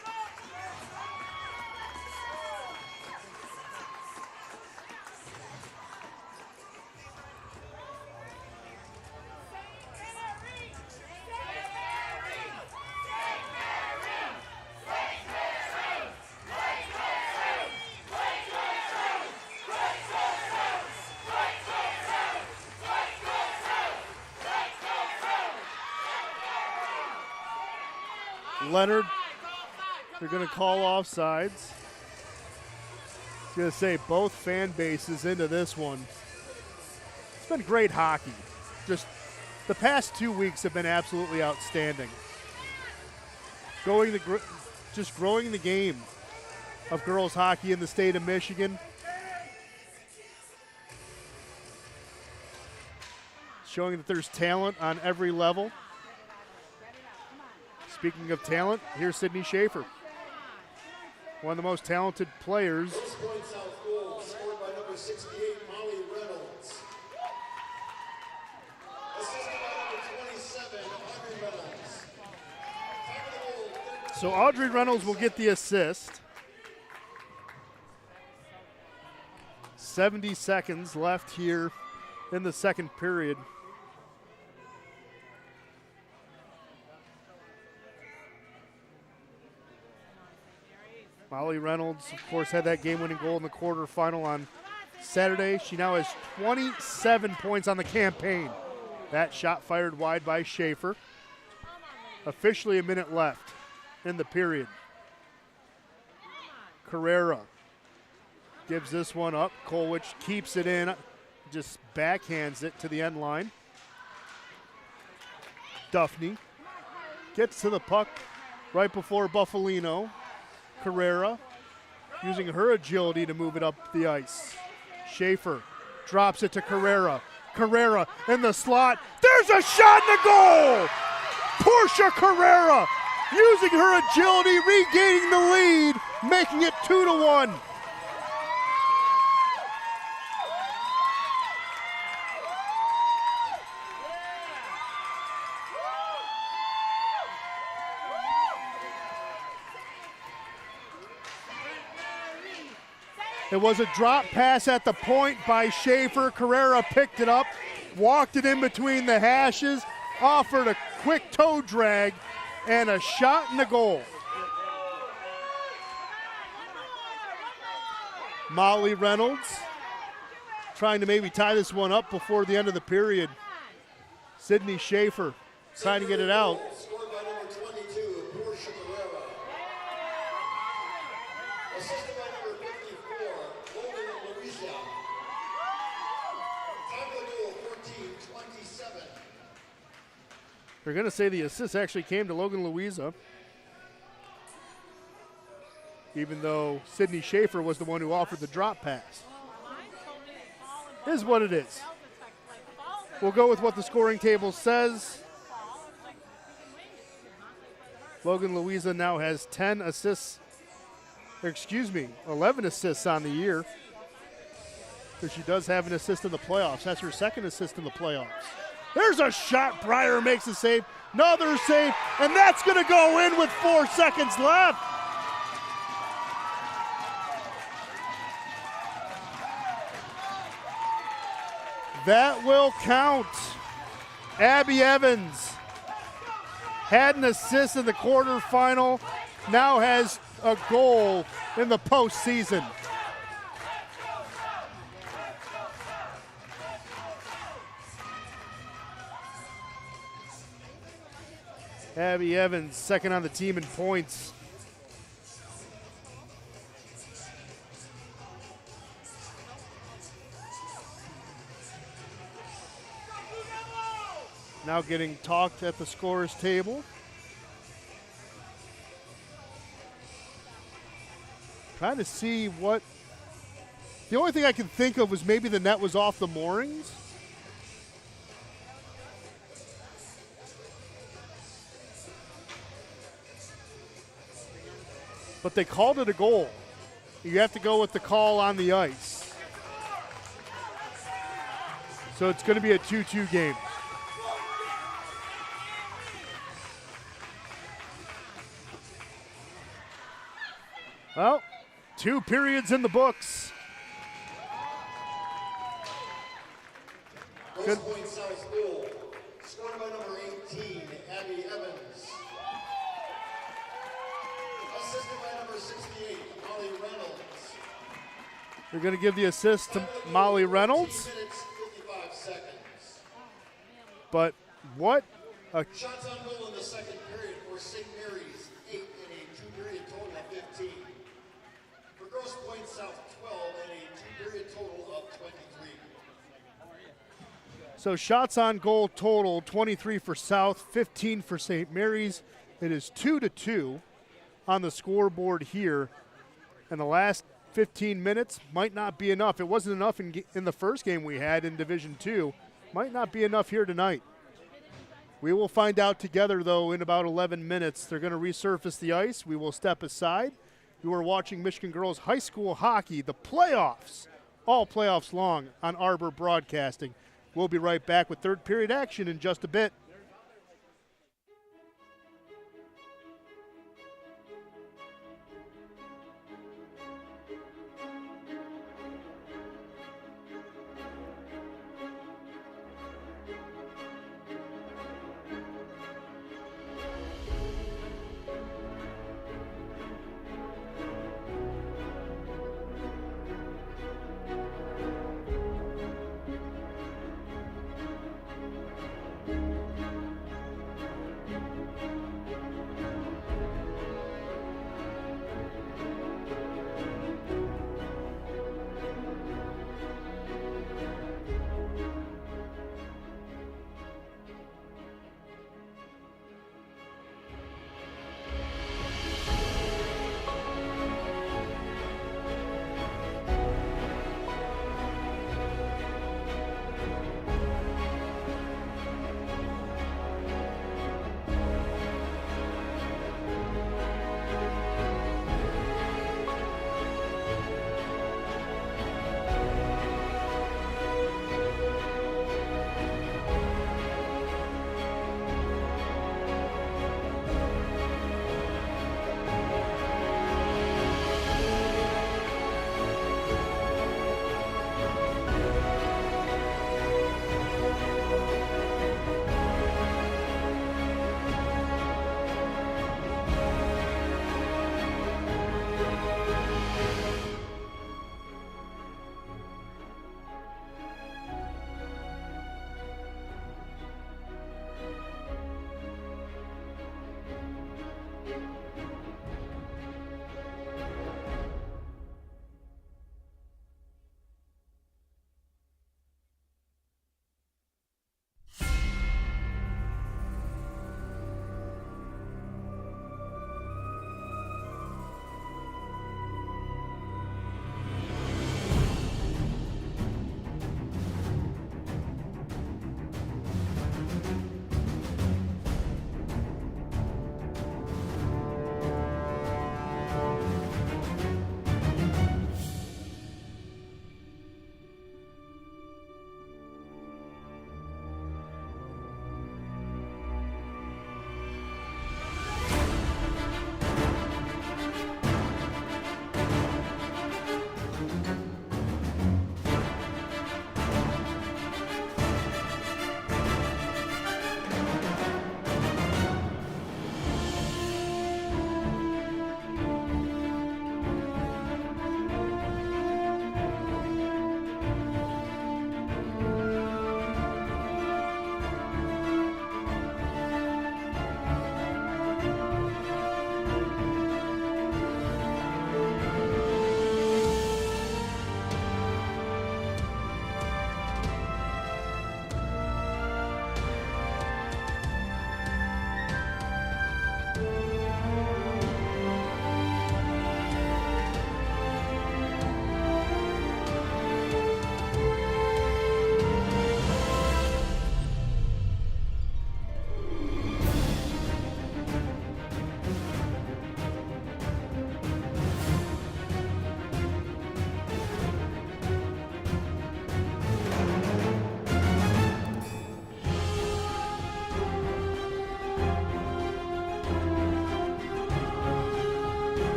Leonard, they're going to call offsides. I was going to say both fan bases into this one. It's been great hockey. Just the past 2 weeks have been absolutely outstanding. Just growing the game of girls hockey in the state of Michigan. Showing that there's talent on every level. Speaking of talent, here's Sydney Schaefer. One of the most talented players. Grosse Pointe South goal scored by number 68, Molly Reynolds. Assisted by number 27, Audrey Reynolds. So Audrey Reynolds will get the assist. 70 seconds left here in the second period. Molly Reynolds, of course, had that game-winning goal in the quarterfinal on Saturday. She now has 27 points on the campaign. That shot fired wide by Schaefer. Officially a minute left in the period. Carrera gives this one up. Kolwich keeps it in, just backhands it to the end line. Duffney gets to the puck right before Buffalino. Carrera using her agility to move it up the ice. Schaefer drops it to Carrera. Carrera in the slot. There's a shot in the goal! Portia Carrera using her agility, regaining the lead, making it 2-1. It was a drop pass at the point by Schaefer. Carrera picked it up, walked it in between the hashes, offered a quick toe drag, and a shot in the goal. Molly Reynolds trying to maybe tie this one up before the end of the period. Sydney Schaefer trying to get it out. Scored by number 22, Portia Carrera. Assisted by number 54, Logan Louisa. Time of the goal, 14:27. They're going to say the assist actually came to Logan Louisa, even though Sydney Schaefer was the one who offered the drop pass. Is what it is. We'll go with what the scoring table says. Logan Louisa now has 10 assists, 11 assists on the year. So she does have an assist in the playoffs. That's her second assist in the playoffs. There's a shot. Breyer makes a save. Another save. And that's going to go in with 4 seconds left. That will count. Abby Evans had an assist in the quarterfinal, now has a goal in the postseason. Abby Evans, second on the team in points. Now getting talked at the scorer's table. Trying to see what. The only thing I can think of was maybe the net was off the moorings. But they called it a goal. You have to go with the call on the ice. So it's going to be a 2-2 game. Well, 2 periods in the books. Grosse Point South goal, scored by number 18, Abby Evans. Assisted by number 68, Molly Reynolds. They're going to give the assist to Molly Reynolds. 2 minutes, 55 seconds. But what a Shots on goal in the second period for St. Mary's, 8 in a 2-period total of 15. For Grosse Point South, 12 in a 2-period total of 23. So shots on goal total, 23 for South, 15 for St. Mary's. It is 2-2 on the scoreboard here. And the last 15 minutes might not be enough. It wasn't enough in the first game we had in Division II. Might not be enough here tonight. We will find out together, though, in about 11 minutes. They're going to resurface the ice. We will step aside. You are watching Michigan Girls High School Hockey, the playoffs, all playoffs long on Arbor Broadcasting. We'll be right back with third period action in just a bit.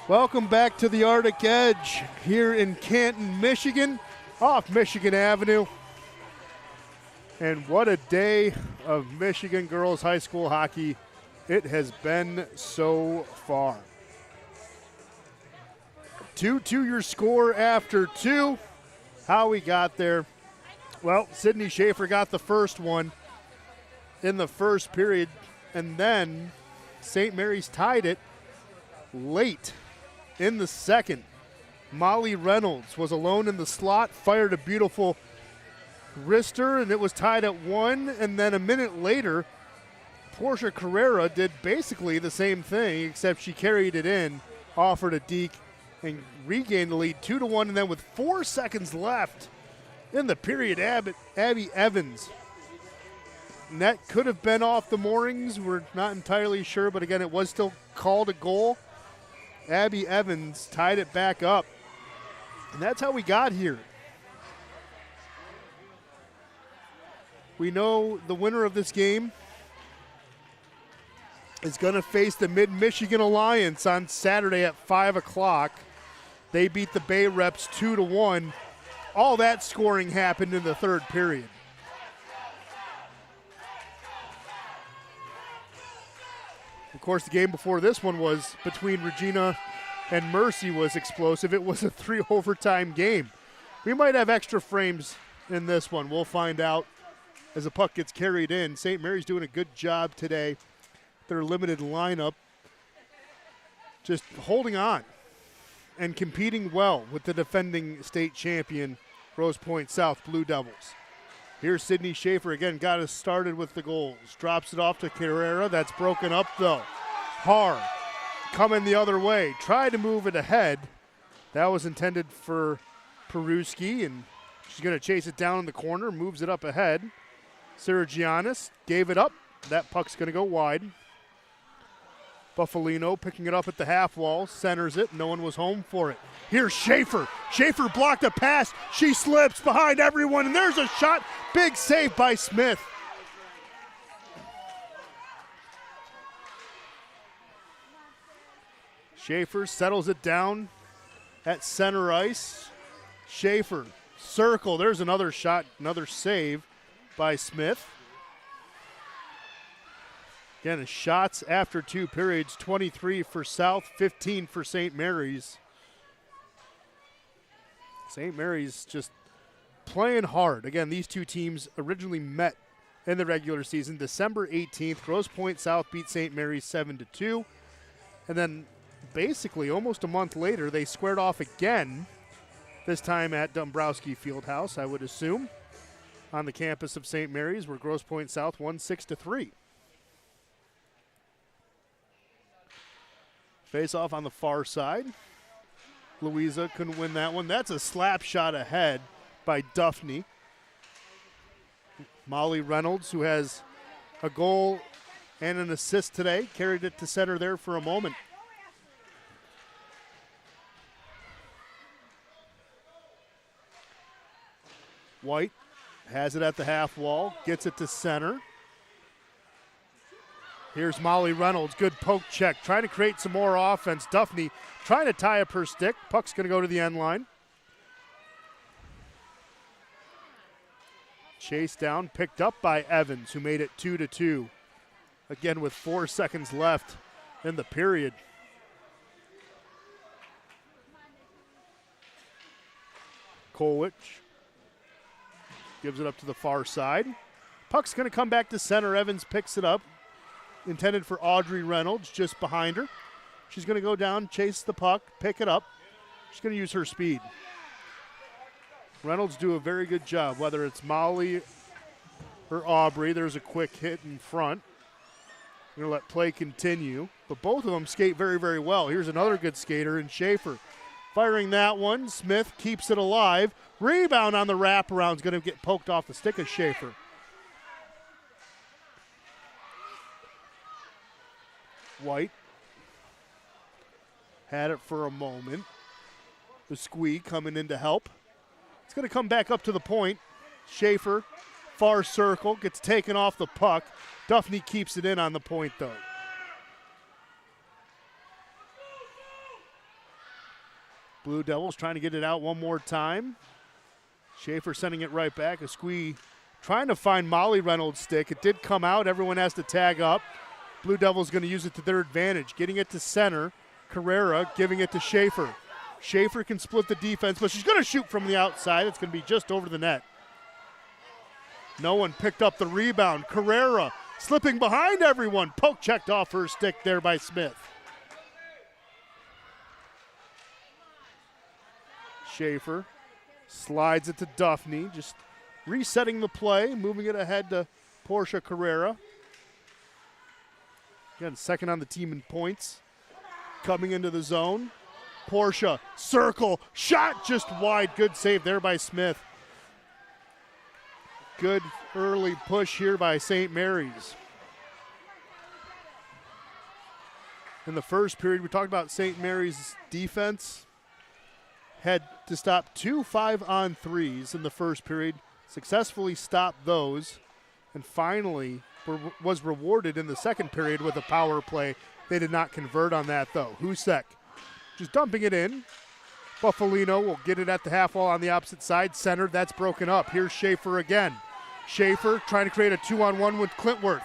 Welcome back to the Arctic Edge here in Canton, Michigan, off Michigan Avenue. And what a day of Michigan girls high school hockey it has been so far. 2-2 your score after 2. How we got there? Well, Sydney Schaefer got the first one in the first period, and then St. Mary's tied it late in the second. Molly Reynolds was alone in the slot, fired a beautiful wrister, and it was tied at 1. And then a minute later, Portia Carrera did basically the same thing, except she carried it in, offered a deke, and regained the lead 2-1. And then with 4 seconds left in the period, Abby Evans. Net could have been off the moorings. We're not entirely sure, but again, it was still called a goal. Abby Evans tied it back up. And that's how we got here. We know the winner of this game is going to face the Mid-Michigan Alliance on Saturday at 5 o'clock. They beat the Bay Reps 2-1. All that scoring happened in the third period. Of course, the game before this one was between Regina and Mercy was explosive. It was a 3 overtime game. We might have extra frames in this one. We'll find out as the puck gets carried in. St. Mary's doing a good job today. Their limited lineup just holding on and competing well with the defending state champion Grosse Pointe South Blue Devils. Here's Sydney Schaefer again, got us started with the goals. Drops it off to Carrera. That's broken up though. Haar coming the other way. Tried to move it ahead. That was intended for Peruski, and she's going to chase it down in the corner, moves it up ahead. Siragianis gave it up. That puck's going to go wide. Buffalino picking it up at the half wall, centers it. No one was home for it. Here's Schaefer. Schaefer blocked a pass. She slips behind everyone, and there's a shot. Big save by Smith. Schaefer settles it down at center ice. Schaefer, circle. There's another shot, another save by Smith. Again, shots after 2 periods, 23 for South, 15 for St. Mary's. St. Mary's just playing hard. Again, these two teams originally met in the regular season. December 18th, Grosse Pointe South beat St. Mary's 7-2. And then basically almost a month later, they squared off again, this time at Dombrowski Fieldhouse, I would assume, on the campus of St. Mary's, where Grosse Pointe South won 6-3. Face off on the far side. Louisa couldn't win that one. That's a slap shot ahead by Duffney. Molly Reynolds, who has a goal and an assist today, carried it to center there for a moment. White has it at the half wall, gets it to center. Here's Molly Reynolds, good poke check, trying to create some more offense. Duffney trying to tie up her stick. Puck's going to go to the end line. Chase down, picked up by Evans, who made it 2-2. Again with 4 seconds left in the period. Kolwich gives it up to the far side. Puck's going to come back to center. Evans picks it up. Intended for Audrey Reynolds, just behind her. She's going to go down, chase the puck, pick it up. She's going to use her speed. Reynolds do a very good job, whether it's Molly or Aubrey. There's a quick hit in front. We're going to let play continue. But both of them skate very, very well. Here's another good skater in Schaefer. Firing that one. Smith keeps it alive. Rebound on the wraparound is going to get poked off the stick of Schaefer. White had it for a moment. The squeak coming in to help. It's going to come back up to the point. Schaefer, far circle, gets taken off the puck. Duffney keeps it in on the point, though. Blue Devils trying to get it out one more time. Schaefer sending it right back. A squee trying to find Molly Reynolds' stick. It did come out. Everyone has to tag up. Blue Devils going to use it to their advantage. Getting it to center. Carrera giving it to Schaefer. Schaefer can split the defense, but she's going to shoot from the outside. It's going to be just over the net. No one picked up the rebound. Carrera slipping behind everyone. Poke checked off her stick there by Smith. Schaefer slides it to Duffney, just resetting the play, moving it ahead to Portia Carrera. Again, second on the team in points. Coming into the zone. Portia, circle, shot just wide. Good save there by Smith. Good early push here by St. Mary's. In the first period, we talked about St. Mary's defense. Had to stop 2 5-on-3s in the first period. Successfully stopped those. And finally was rewarded in the second period with a power play. They did not convert on that, though. Husek just dumping it in. Buffalino will get it at the half wall on the opposite side. Centered, that's broken up. Here's Schaefer again. Schaefer trying to create a 2-on-1 with Clintworth.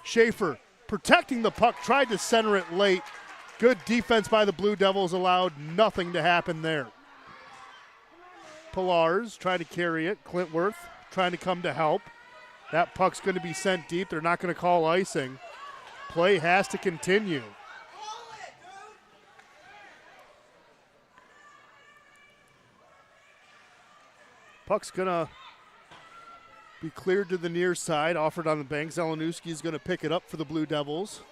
Schaefer protecting the puck, tried to center it late. Good defense by the Blue Devils, allowed nothing to happen there. Pillars trying to carry it. Clintworth trying to come to help. That puck's going to be sent deep. They're not going to call icing. Play has to continue. Puck's going to be cleared to the near side, offered on the bank. Zelenuski is going to pick it up for the Blue Devils.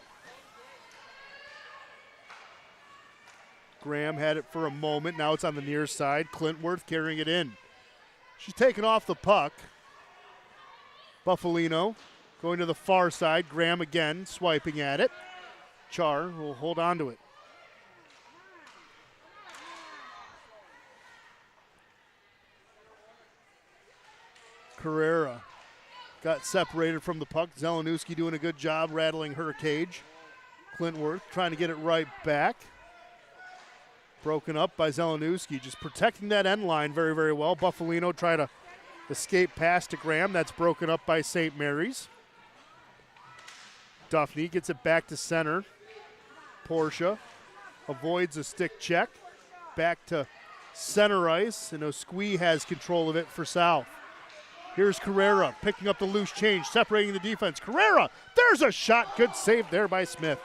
Graham had it for a moment. Now it's on the near side. Clintworth carrying it in. She's taken off the puck. Buffalino going to the far side. Graham again swiping at it. Char will hold on to it. Carrera got separated from the puck. Zelenuski doing a good job rattling her cage. Clintworth trying to get it right back. Broken up by Zelenuski, just protecting that end line very, very well. Buffalino try to escape pass to Graham. That's broken up by St. Mary's. Duffney gets it back to center. Portia avoids a stick check. Back to center ice, and Osqui has control of it for South. Here's Carrera picking up the loose change, separating the defense. Carrera, there's a shot. Good save there by Smith.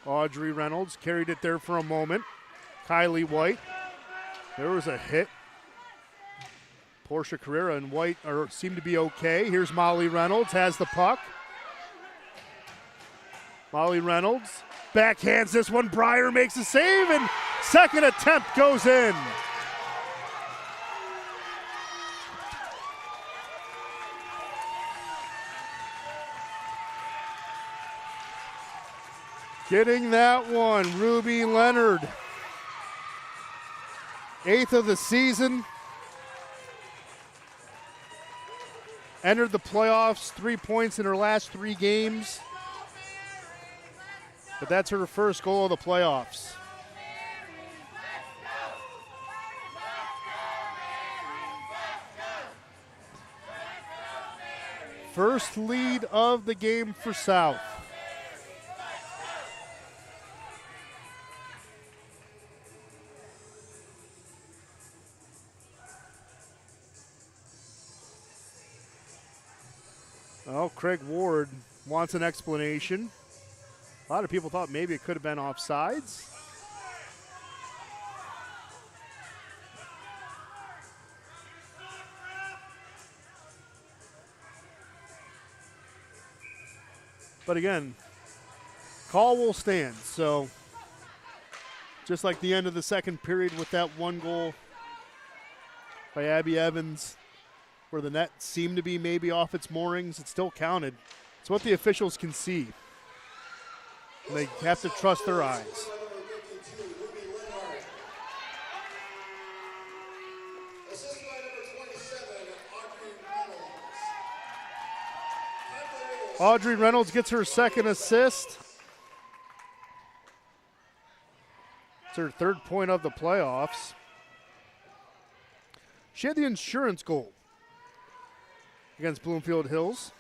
Audrey Reynolds carried it there for a moment. Kylie White. There was a hit. Portia Carrera and White seem to be okay. Here's Molly Reynolds, has the puck. Molly Reynolds backhands this one. Breyer makes a save, and second attempt goes in. Getting that one, Ruby Leonard. 8th of the season. Entered the playoffs, 3 points in her last 3 games. But that's her first goal of the playoffs. First lead of the game for South. Well, Craig Ward wants an explanation. A lot of people thought maybe it could have been offsides. But again, call will stand. So just like the end of the second period with that one goal by Abby Evans, where the net seemed to be maybe off its moorings, it still counted. It's what the officials can see. And they have to trust their eyes. Assisted by number 27, Audrey Reynolds. Audrey Reynolds gets her second assist. It's her third point of the playoffs. She had the insurance goal against Bloomfield Hills.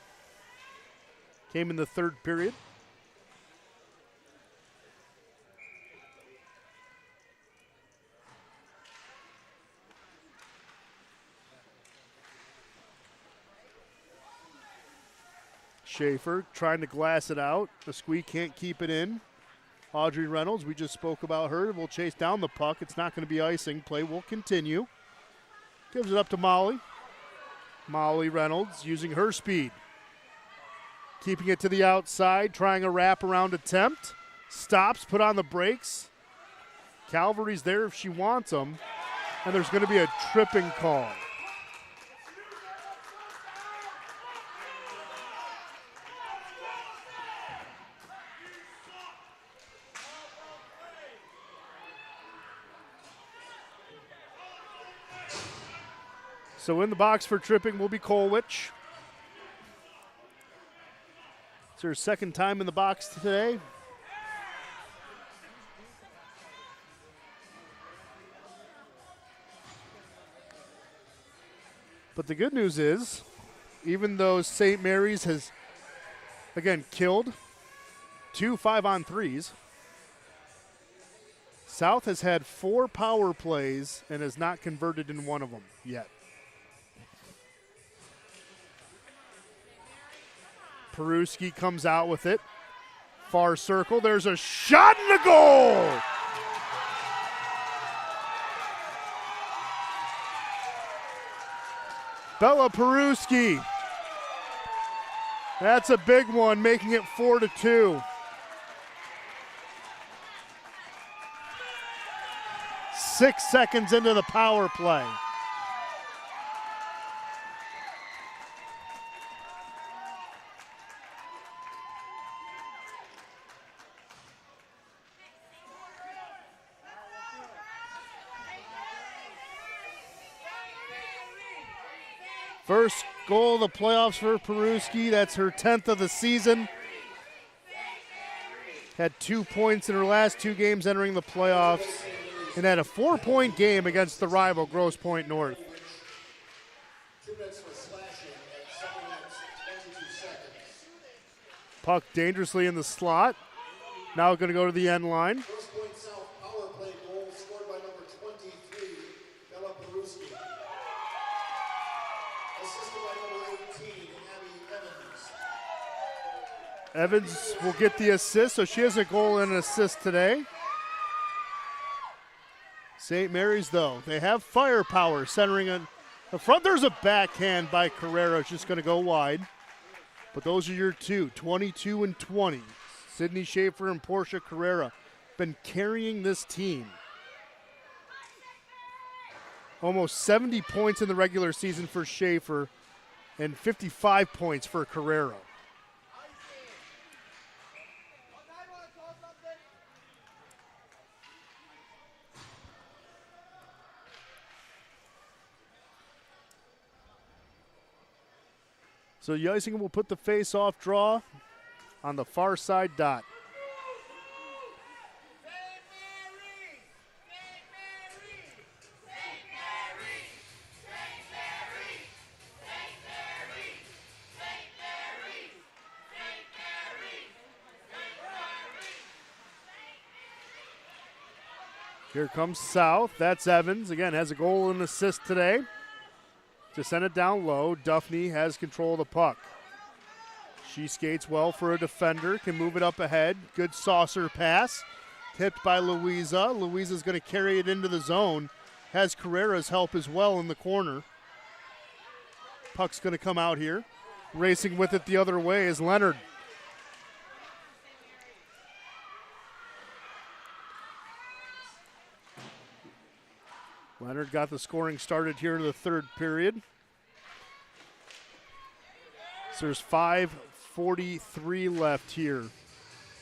Came in the third period. Schaefer trying to glass it out. The squeak can't keep it in. Audrey Reynolds, we just spoke about her, will chase down the puck. It's not going to be icing. Play will continue. Gives it up to Molly. Molly Reynolds using her speed. Keeping it to the outside, trying a wraparound attempt. Stops, put on the brakes. Calvary's there if she wants them. And there's going to be a tripping call. So in the box for tripping will be Kolwich. It's her second time in the box today. But the good news is, even though St. Mary's has, again, killed 2 5-on-3s, South has had 4 power plays and has not converted in one of them yet. Peruski comes out with it. Far circle. There's a shot and a goal. Bella Peruski. That's a big one, making it 4-2. 6 seconds into the power play. First goal of the playoffs for Peruski. That's her 10th of the season. Had 2 points in her last 2 games entering the playoffs, and had a 4-point game against the rival Grosse Pointe North. 2 minutes for slashing at 7 minutes, 22 seconds. Puck dangerously in the slot. Now going to go to the end line. Grosse Pointe South power play goal scored by number 23, Bella Peruski. Assisted by number 18, Abby Evans. Evans will get the assist, so she has a goal and an assist today. St. Mary's, though, they have firepower centering in the front. There's a backhand by Carrera. It's just going to go wide. But those are your 2, 22 and 20. Sydney Schaefer and Portia Carrera been carrying this team. Almost 70 points in the regular season for Schaefer and 55 points for Carrera. So Ysingen will put the face-off draw on the far side dot. Here comes South. That's Evans. Again, has a goal and assist today. To send it down low, Duffney has control of the puck. She skates well for a defender, can move it up ahead. Good saucer pass. Tipped by Louisa. Louisa's going to carry it into the zone. Has Carrera's help as well in the corner. Puck's going to come out here. Racing with it the other way is Leonard. Leonard got the scoring started here in the third period. So there's 5:43 left here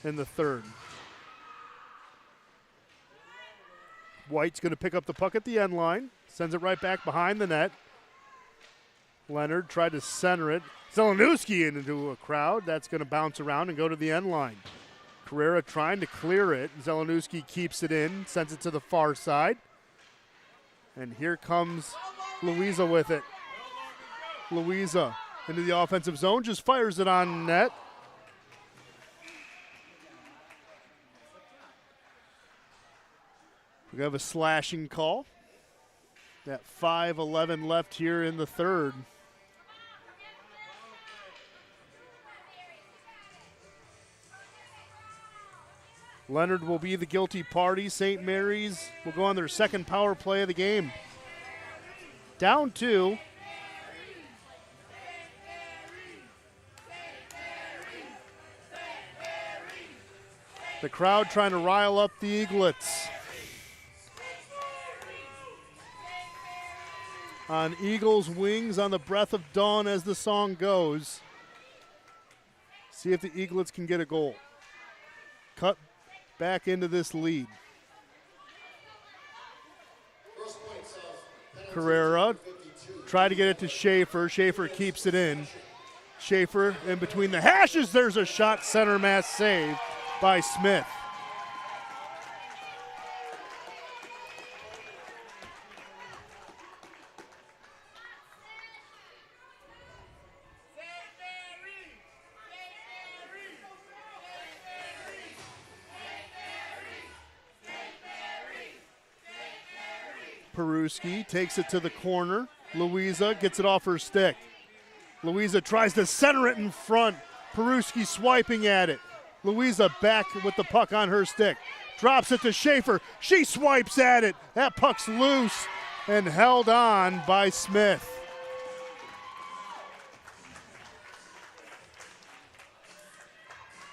in the third. White's going to pick up the puck at the end line. Sends it right back behind the net. Leonard tried to center it. Zelenowski into a crowd. That's going to bounce around and go to the end line. Carrera trying to clear it. Zelenowski keeps it in, sends it to the far side. And here comes Louisa with it. Louisa into the offensive zone, just fires it on net. We have a slashing call. That 5:11 left here in the third. Leonard will be the guilty party. St. Mary's will go on their second power play of the game. Down 2. The crowd trying to rile up the Eaglets. On Eagles' wings on the breath of dawn as the song goes. See if the Eaglets can get a goal. Cut back into this lead. Carrera try to get it to Schaefer. Schaefer keeps it in. Schaefer in between the hashes. There's a shot, center mass save by Smith. Peruski takes it to the corner. Louisa gets it off her stick. Louisa tries to center it in front. Peruski swiping at it. Louisa back with the puck on her stick. Drops it to Schaefer. She swipes at it. That puck's loose and held on by Smith.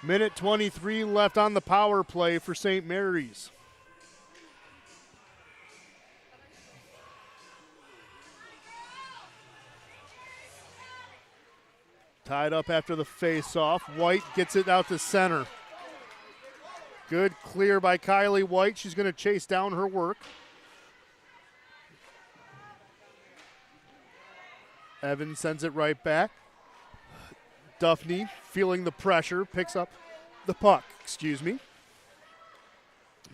Minute 23 left on the power play for St. Mary's. Tied up after the face-off. White gets it out to center. Good clear by Kylie White. She's going to chase down her work. Evans sends it right back. Duffney, feeling the pressure, picks up the puck.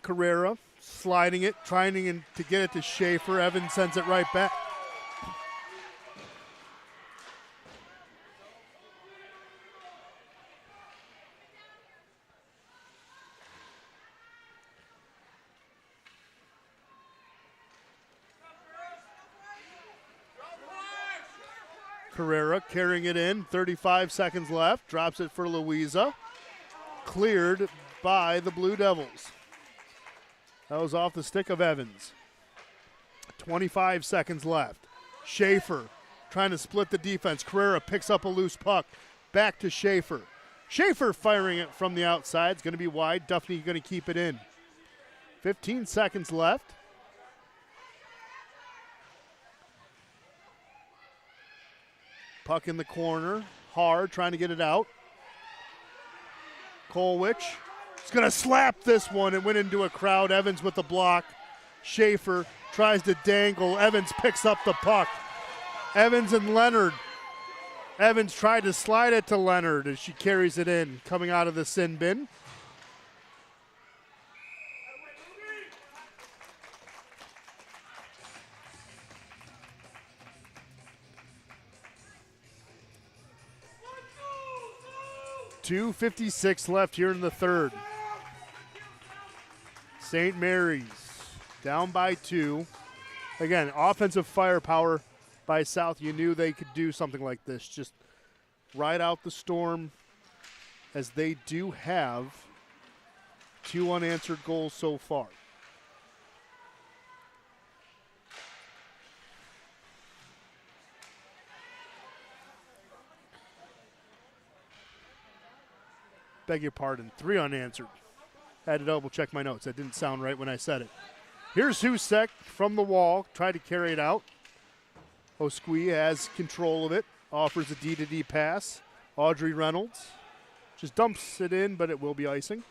Carrera sliding it, trying to get it to Schaefer. Evans sends it right back. Carrera carrying it in, 35 seconds left, drops it for Louisa. Cleared by the Blue Devils. That was off the stick of Evans. 25 seconds left. Schaefer trying to split the defense. Carrera picks up a loose puck. Back to Schaefer. Schaefer firing it from the outside. It's going to be wide. Duffney going to keep it in. 15 seconds left. Puck in the corner, hard, trying to get it out. Kolwich is going to slap this one and went into a crowd. Evans with the block. Schaefer tries to dangle. Evans picks up the puck. Evans and Leonard. Evans tried to slide it to Leonard as she carries it in, coming out of the sin bin. .256 left here in the third. St. Mary's down by 2. Again, offensive firepower by South. You knew they could do something like this. Just ride out the storm, as they do have 2 unanswered goals so far. Beg your pardon, 3 unanswered. Had to double check my notes. That didn't sound right when I said it. Here's Husek from the wall, tried to carry it out. Osqui has control of it, offers a D-to-D pass. Audrey Reynolds just dumps it in, but it will be icing.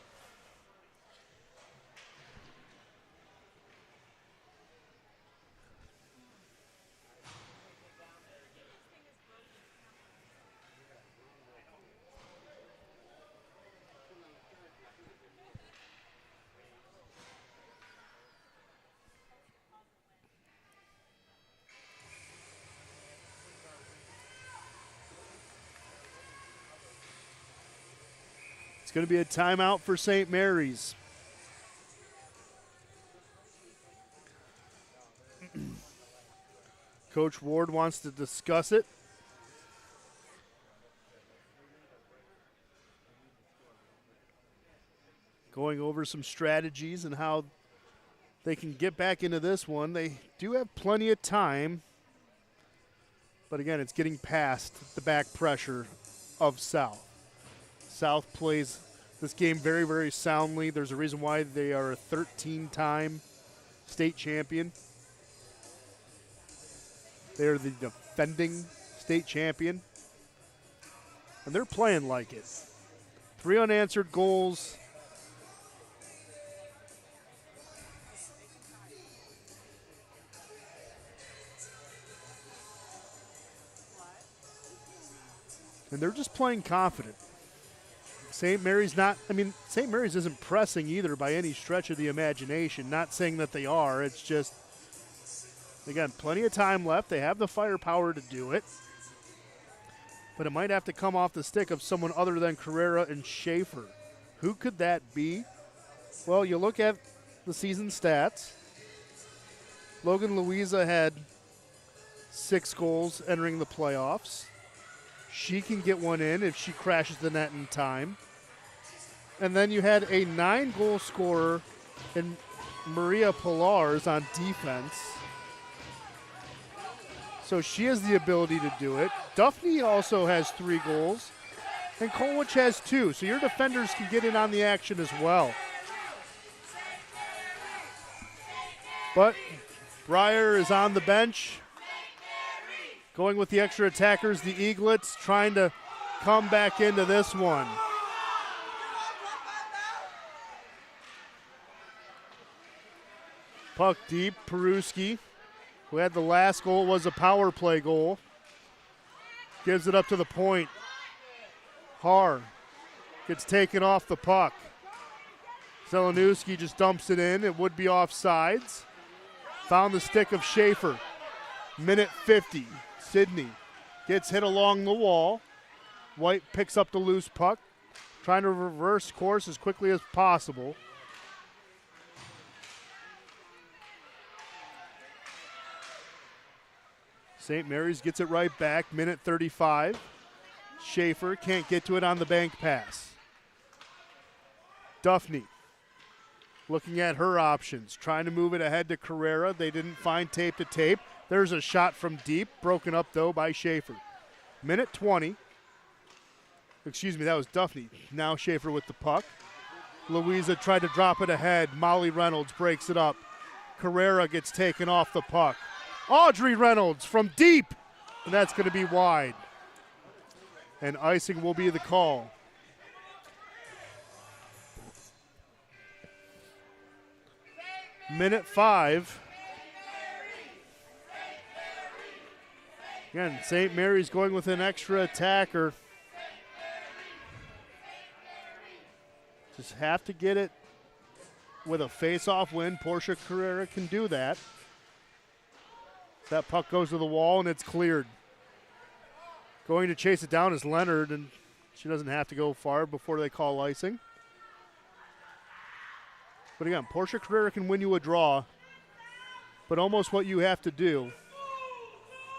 It's going to be a timeout for St. Mary's. Coach Ward wants to discuss it. Going over some strategies and how they can get back into this one. They do have plenty of time. But again, it's getting past the back pressure of South. South plays this game very, very soundly. There's a reason why they are a 13-time state champion. They are the defending state champion. And they're playing like it. 3 unanswered goals. And they're just playing confident. St. Mary's St. Mary's isn't pressing either by any stretch of the imagination. Not saying that they are. It's just, again, plenty of time left. They have the firepower to do it. But it might have to come off the stick of someone other than Carrera and Schaefer. Who could that be? Well, you look at the season stats. Logan Louisa had 6 goals entering the playoffs. She can get one in if she crashes the net in time. And then you had a 9-goal scorer in Maria Pilars on defense. So she has the ability to do it. Duffney also has 3 goals. And Colwich has 2. So your defenders can get in on the action as well. But Breyer is on the bench. Going with the extra attackers, the Eaglets, trying to come back into this one. Puck deep, Peruski, who had the last goal, was a power play goal. Gives it up to the point. Har gets taken off the puck. Zelenowski just dumps it in. It would be offsides. Found the stick of Schaefer. Minute 50. Sidney gets hit along the wall. White picks up the loose puck, trying to reverse course as quickly as possible. St. Mary's gets it right back, minute 35. Schaefer can't get to it on the bank pass. Duffney looking at her options, trying to move it ahead to Carrera. They didn't find tape to tape. There's a shot from deep, broken up, though, by Schaefer. Minute 20. Excuse me, that was Duffney. Now Schaefer with the puck. Louisa tried to drop it ahead. Molly Reynolds breaks it up. Carrera gets taken off the puck. Audrey Reynolds from deep, and that's going to be wide. And icing will be the call. Minute 5. Again, St. Mary's going with an extra attacker. Just have to get it with a face-off win. Portia Carrera can do that. That puck goes to the wall, and it's cleared. Going to chase it down is Leonard, and she doesn't have to go far before they call icing. But again, Portia Carrera can win you a draw, but almost what you have to do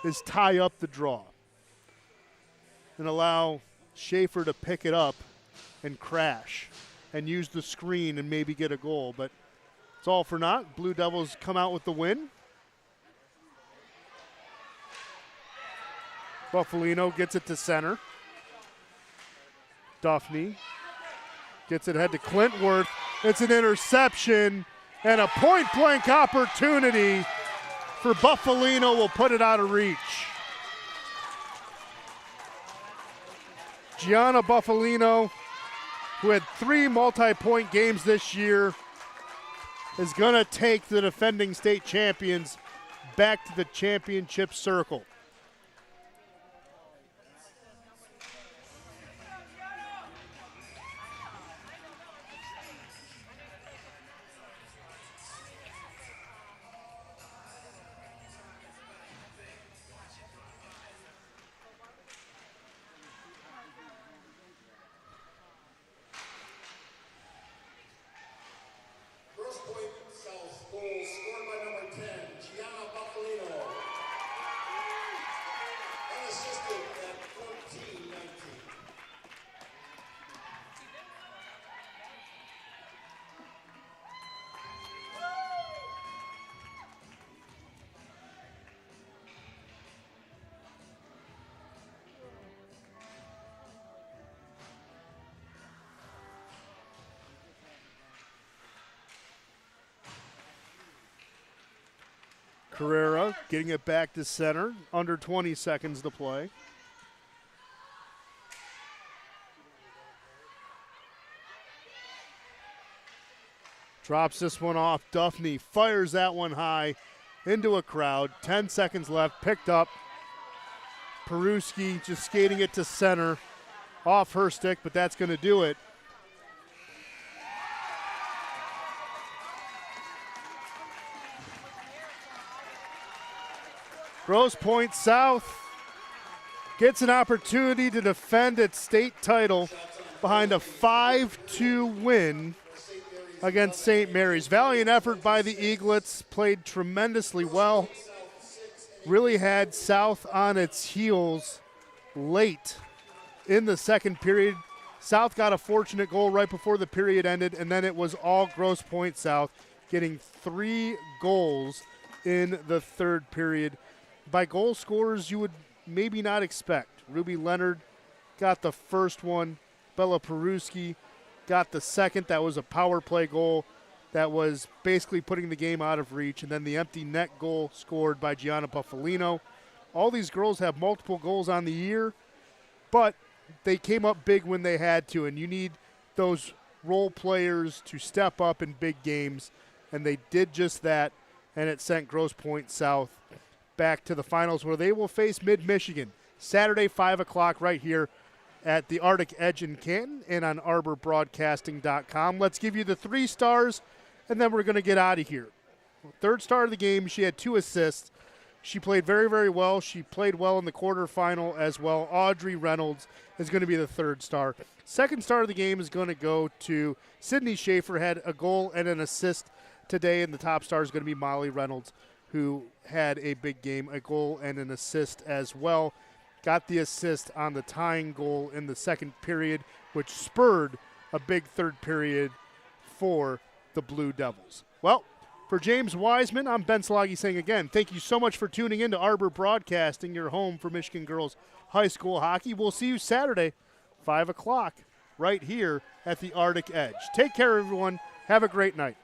is tie up the draw and allow Schaefer to pick it up and crash and use the screen and maybe get a goal. But it's all for naught. Blue Devils come out with the win. Buffalino gets it to center. Duffney gets it ahead to Clintworth. It's an interception and a point-blank opportunity for Buffalino. Will put it out of reach. Gianna Buffalino, who had 3 multi-point games this year, is going to take the defending state champions back to the championship circle. Carrera getting it back to center. Under 20 seconds to play. Drops this one off. Duffney fires that one high into a crowd. 10 seconds left. Picked up. Peruski just skating it to center. Off her stick, but that's going to do it. Grosse Pointe South gets an opportunity to defend its state title behind a 5-2 win against St. Mary's. Valiant effort by the Eaglets, played tremendously well. Really had South on its heels late in the second period. South got a fortunate goal right before the period ended, and then it was all Grosse Pointe South getting 3 goals in the third period. By goal scorers you would maybe not expect. Ruby Leonard got the first one. Bella Peruski got the second. That was a power play goal that was basically putting the game out of reach. And then the empty net goal scored by Gianna Buffalino. All these girls have multiple goals on the year, but they came up big when they had to. And you need those role players to step up in big games. And they did just that, and it sent Grosse Pointe South back to the finals where they will face Mid-Michigan Saturday, 5 o'clock right here at the Arctic Edge in Canton and on arborbroadcasting.com. Let's give you the 3 stars, and then we're going to get out of here. Third star of the game, she had 2 assists. She played very, very well. She played well in the quarterfinal as well. Audrey Reynolds is going to be the third star. Second star of the game is going to go to Sydney Schaefer, had a goal and an assist today, and the top star is going to be Molly Reynolds, who had a big game, a goal and an assist as well. Got the assist on the tying goal in the second period, which spurred a big third period for the Blue Devils. Well, for James Wiseman, I'm Ben Sloggy saying again, thank you so much for tuning in to Arbor Broadcasting, your home for Michigan girls high school hockey. We'll see you Saturday, 5 o'clock, right here at the Arctic Edge. Take care, everyone. Have a great night.